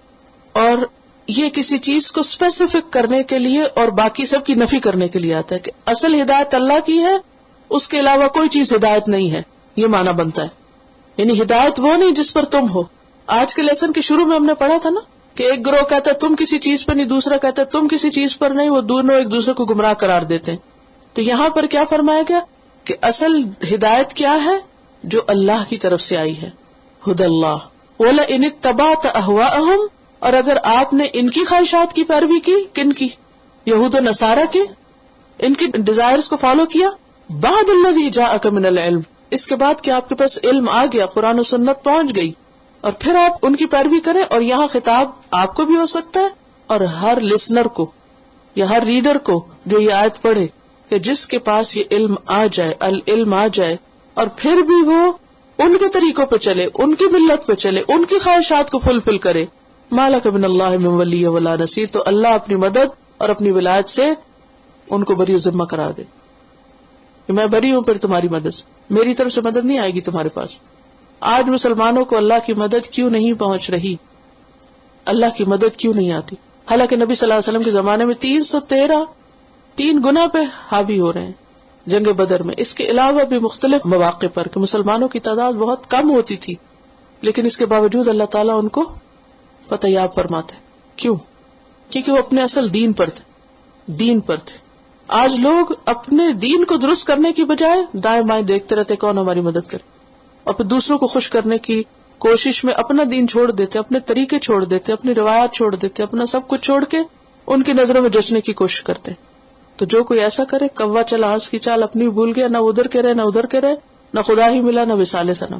اور یہ کسی چیز کو اسپیسیفک کرنے کے لیے اور باقی سب کی نفی کرنے کے لیے آتا ہے کہ اصل ہدایت اللہ کی ہے، اس کے علاوہ کوئی چیز ہدایت نہیں ہے. یہ معنی بنتا ہے. یعنی ہدایت وہ نہیں جس پر تم ہو. آج کے لیسن کے شروع میں ہم نے پڑھا تھا نا کہ ایک گروہ کہتا ہے تم کسی چیز پر نہیں، دوسرا کہتا ہے تم کسی چیز پر نہیں، وہ دونوں ایک دوسرے کو گمراہ قرار دیتے ہیں. تو یہاں پر کیا فرمایا گیا کہ اصل ہدایت کیا ہے؟ جو اللہ کی طرف سے آئی ہے. ہدی اللہ وَلَئِنِ اتَّبَعْتَ أَهْوَاءَهُمْ، اور اگر آپ نے ان کی خواہشات کی پیروی کی، کن کی؟ یہود و نصارہ کی، ان کی ڈیزائرز کو فالو کیا. بعد الذی جاءک من العلم، اس کے بعد کہ آپ کے پاس علم آ گیا، قرآن و سنت پہنچ گئی، اور پھر آپ ان کی پیروی کریں. اور یہاں خطاب آپ کو بھی ہو سکتا ہے اور ہر لسنر کو یا ہر ریڈر کو جو یہ آیت پڑھے کہ جس کے پاس یہ علم آ جائے، العلم آ جائے، اور پھر بھی وہ ان کے طریقوں پہ چلے، ان کی ملت پہ چلے، ان کی خواہشات کو فلفل کرے. مالک من اللہ من ولی ولا نصیر، تو اللہ اپنی مدد اور اپنی ولایت سے ان کو بری ذمہ کرا دے کہ میں بری ہوں پھر تمہاری مدد سے، میری طرف سے مدد نہیں آئے گی تمہارے پاس. آج مسلمانوں کو اللہ کی مدد کیوں نہیں پہنچ رہی؟ اللہ کی مدد کیوں نہیں آتی؟ حالانکہ نبی صلی اللہ علیہ وسلم کے زمانے میں 313 3 گنا پہ حاوی ہو رہے ہیں جنگ بدر میں. اس کے علاوہ بھی مختلف مواقع پر کہ مسلمانوں کی تعداد بہت کم ہوتی تھی، لیکن اس کے باوجود اللہ تعالیٰ ان کو فتح یاب فرماتے. کیوں؟ کیونکہ وہ اپنے اصل دین پر تھے. آج لوگ اپنے دین کو درست کرنے کی بجائے دائیں بائیں دیکھتے رہتے کون ہماری مدد کرے، اور پھر دوسروں کو خوش کرنے کی کوشش میں اپنا دین چھوڑ دیتے، اپنے طریقے چھوڑ دیتے، اپنی روایات چھوڑ دیتے، اپنا سب کچھ چھوڑ کے ان کی نظروں میں جچنے کی کوشش کرتے. تو جو کوئی ایسا کرے، کوا چلا ہنس کی چال، اپنی بھول گیا، نہ ادھر کے رہے نہ ادھر کے رہے، نہ خدا ہی ملا نہ وصال صنم.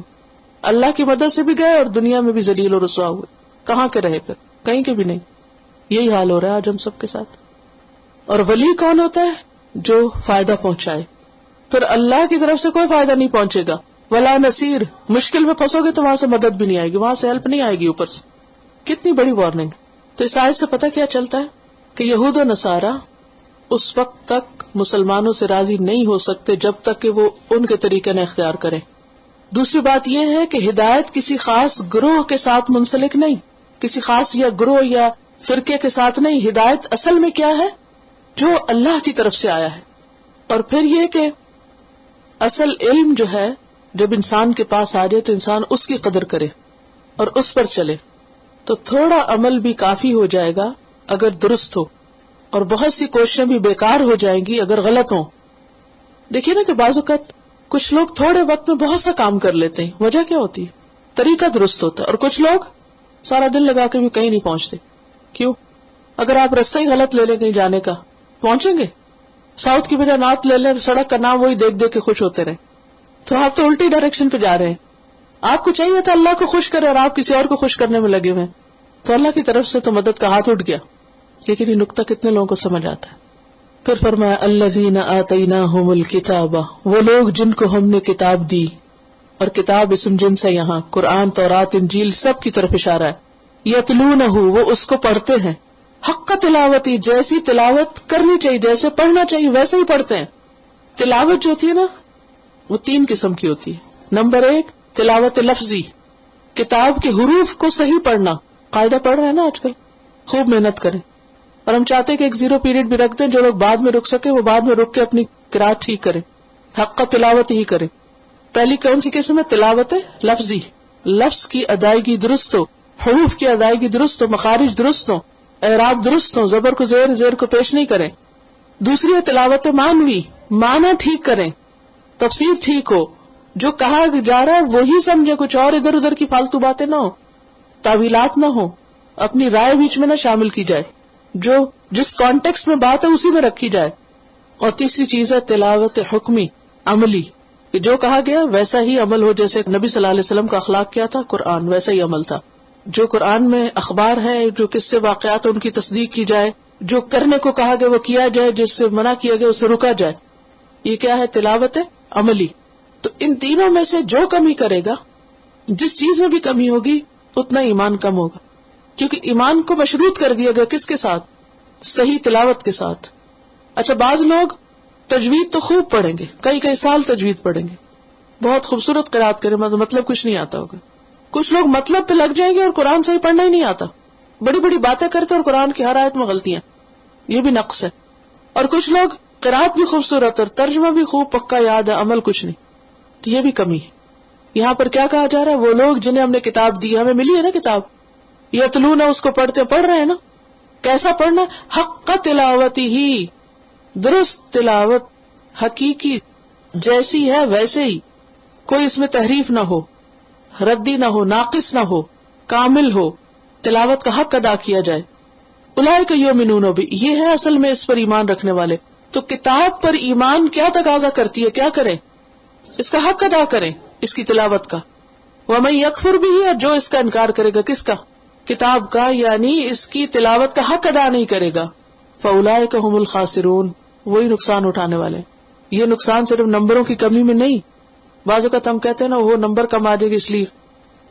اللہ کی مدد سے بھی گئے اور دنیا میں بھی ذلیل و رسوا ہوئے. کہاں کے رہے پھر؟ کہیں کے بھی نہیں. یہی حال ہو رہا ہے آج ہم سب کے ساتھ. اور ولی کون ہوتا ہے؟ جو فائدہ پہنچائے. پھر اللہ کی طرف سے کوئی فائدہ نہیں پہنچے گا. ولا نصیر، مشکل میں پھنسو گے تو وہاں سے مدد بھی نہیں آئے گی، وہاں سے ہیلپ نہیں آئے گی اوپر سے. کتنی بڑی وارننگ. تو اس آیت سے پتہ کیا چلتا ہے کہ یہود و نصارہ اس وقت تک مسلمانوں سے راضی نہیں ہو سکتے جب تک کہ وہ ان کے طریقے نہ اختیار کریں. دوسری بات یہ ہے کہ ہدایت کسی خاص گروہ کے ساتھ منسلک نہیں، کسی خاص یا گروہ یا فرقے کے ساتھ نہیں. ہدایت اصل میں کیا ہے؟ جو اللہ کی طرف سے آیا ہے. اور پھر یہ کہ اصل علم جو ہے جب انسان کے پاس آ جائے تو انسان اس کی قدر کرے اور اس پر چلے، تو تھوڑا عمل بھی کافی ہو جائے گا اگر درست ہو، اور بہت سی کوششیں بھی بیکار ہو جائیں گی اگر غلط ہوں. دیکھیے نا کہ بعض اوقات کچھ لوگ تھوڑے وقت میں بہت سا کام کر لیتے ہیں. وجہ کیا ہوتی ہے؟ طریقہ درست ہوتا ہے. اور کچھ لوگ سارا دن لگا کے بھی کہیں نہیں پہنچتے. کیوں؟ اگر آپ راستہ ہی غلط لے لیں کہیں جانے کا، پہنچیں گے؟ ساؤتھ کی بجائے نارتھ لے لیں، سڑک کا نام وہی دیکھ دیکھ کے خوش ہوتے رہے، تو آپ تو الٹی ڈائریکشن پہ جا رہے ہیں. آپ کو چاہیے تھا اللہ کو خوش کرے اور آپ کسی اور کو خوش کرنے میں لگے ہوئے. تو اللہ کی طرف سے تو مدد کا ہاتھ اٹھ گیا. لیکن یہ نقطہ کتنے لوگوں کو سمجھ آتا ہے؟ پھر فرمایا الذین آتیناہم الکتاب، وہ لوگ جن کو ہم نے کتاب دی. اور کتاب اسم جنس ہے، یہاں قرآن، تورات، انجیل سب کی طرف اشارہ ہے. یتلونہ، وہ اس کو پڑھتے ہیں. حق تلاوتی، جیسی تلاوت کرنی چاہیے، جیسے پڑھنا چاہیے ویسے ہی پڑھتے ہیں. تلاوت جو ہوتی ہے نا وہ 3 قسم کی ہوتی ہے. نمبر 1 تلاوت لفظی، کتاب کے حروف کو صحیح پڑھنا. قاعدہ پڑھ رہے ہیں نا آج کل، خوب محنت کریں. اور ہم چاہتے ہیں کہ ایک 0 پیریڈ بھی رکھ دیں، جو لوگ بعد میں رک سکے وہ بعد میں رک کے اپنی قرات ٹھیک کریں، حق تلاوت ہی کریں. پہلی کون سی قسم ہے؟ تلاوت لفظی، لفظ کی ادائیگی درست ہو، حروف کی ادائیگی درست ہو، مخارج درست ہو، اعراب درست ہو، زبر کو زیر کو پیش نہیں کریں. دوسری ہے تلاوت معنوی، معنی ٹھیک کریں، تفسیر ٹھیک ہو، جو کہا جا رہا ہے وہی سمجھے، کچھ اور ادھر ادھر کی فالتو باتیں نہ ہو، تعویلات نہ ہو، اپنی رائے بیچ میں نہ شامل کی جائے، جو جس کانٹیکسٹ میں بات ہے اسی میں رکھی جائے. اور تیسری چیز ہے تلاوت حکمی، عملی، کہ جو کہا گیا ویسا ہی عمل ہو. جیسے نبی صلی اللہ علیہ وسلم کا اخلاق کیا تھا؟ قرآن، ویسا ہی عمل تھا. جو قرآن میں اخبار ہے، جو قصے واقعات ان کی تصدیق کی جائے، جو کرنے کو کہا گیا وہ کیا جائے، جس سے منع کیا گیا اسے رکا جائے. یہ کیا ہے؟ تلاوت عملی. تو ان تینوں میں سے جو کمی کرے گا، جس چیز میں بھی کمی ہوگی اتنا ایمان کم ہوگا. کیونکہ ایمان کو مشروط کر دیا گیا کس کے ساتھ؟ صحیح تلاوت کے ساتھ. اچھا بعض لوگ تجوید تو خوب پڑھیں گے، کئی سال تجوید پڑھیں گے، بہت خوبصورت قرات کریں، مطلب کچھ نہیں آتا ہوگا. کچھ لوگ مطلب پہ لگ جائیں گے اور قرآن صحیح پڑھنا ہی نہیں آتا، بڑی بڑی باتیں کرتے اور قرآن کی ہر آیت میں غلطیاں، یہ بھی نقص ہے. اور کچھ لوگ قرات بھی خوبصورت اور ترجمہ بھی خوب پکا یاد ہے، عمل کچھ نہیں، تو یہ بھی کمی ہے. یہاں پر کیا کہا جا رہا ہے؟ وہ لوگ جنہیں ہم نے کتاب دی، ہمیں ملی ہے نا کتاب، یتلون اس کو پڑھ رہے ہیں نا. کیسا پڑھنا؟ حق تلاوتی ہی، درست تلاوت، حقیقی جیسی ہے ویسے ہی، کوئی اس میں تحریف نہ ہو، ردی نہ ہو، ناقص نہ ہو، کامل ہو، تلاوت کا حق ادا کیا جائے. اولئک یؤمنون بہ، یہ ہے اصل میں اس پر ایمان رکھنے والے. تو کتاب پر ایمان کیا تقاضا کرتی ہے؟ کیا کریں؟ اس کا حق ادا کریں، اس کی تلاوت کا. ومن یکفر بہ، اور جو اس کا انکار کرے گا، کس کا؟ کتاب کا، یعنی اس کی تلاوت کا حق ادا نہیں کرے گا. فاولئک هم الخاسرون، وہی نقصان اٹھانے والے. یہ نقصان صرف نمبروں کی کمی میں نہیں. بعض اوقات ہم کہتے ہیں نا وہ نمبر کم آ جائے گا، اس لیے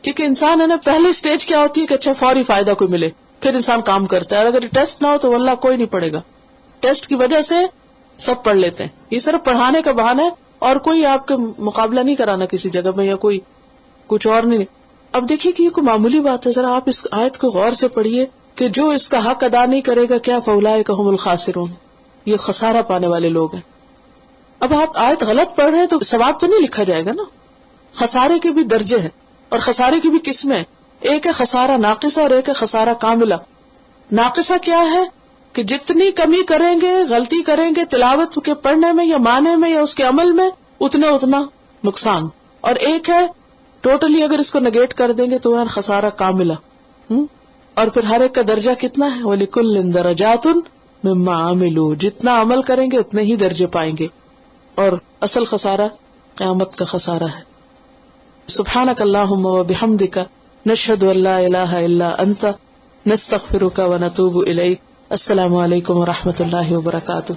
کیونکہ انسان ہے نا، پہلی سٹیج کیا ہوتی ہے کہ اچھا فوری فائدہ کوئی ملے، پھر انسان کام کرتا ہے. اور اگر ٹیسٹ نہ ہو تو واللہ کوئی نہیں پڑھے گا. ٹیسٹ کی وجہ سے سب پڑھ لیتے ہیں. یہ صرف پڑھانے کا بہانہ ہے اور کوئی آپ کے مقابلہ نہیں کرانا کسی جگہ میں یا کوئی کچھ اور نہیں. اب دیکھیے کہ یہ کوئی معمولی بات ہے، ذرا آپ اس آیت کو غور سے پڑھیے کہ جو اس کا حق ادا نہیں کرے گا، کیا فاولئک هم الخاسرون، یہ خسارہ پانے والے لوگ ہیں. اب آپ آیت غلط پڑھ رہے ہیں تو ثواب تو نہیں لکھا جائے گا نا. خسارے کے بھی درجے ہیں اور خسارے کی بھی قسمیں. ایک ہے خسارہ ناقصہ اور ایک ہے خسارہ کاملہ. ناقصہ کیا ہے کہ جتنی کمی کریں گے، غلطی کریں گے تلاوت کے پڑھنے میں یا معنی میں یا اس کے عمل میں، اتنا نقصان. اور ایک ہے ٹوٹلی اگر اس کو نگیٹ کر دیں گے تو ہے خسارہ کاملہ. اور پھر ہر ایک کا درجہ کتنا ہے؟ وَلِكُلٍّ دَرَجَاتٌ مِّمَّا عَمِلُوا، جتنا عمل کریں گے اتنے ہی درجے پائیں گے. اور اصل خسارہ قیامت کا خسارہ ہے. سبحانک اللہم وبحمدک، نشہد ان لا الہ الا انت، نستغفرک ونتوب الیک. السلام علیکم ورحمۃ اللہ وبرکاتہ.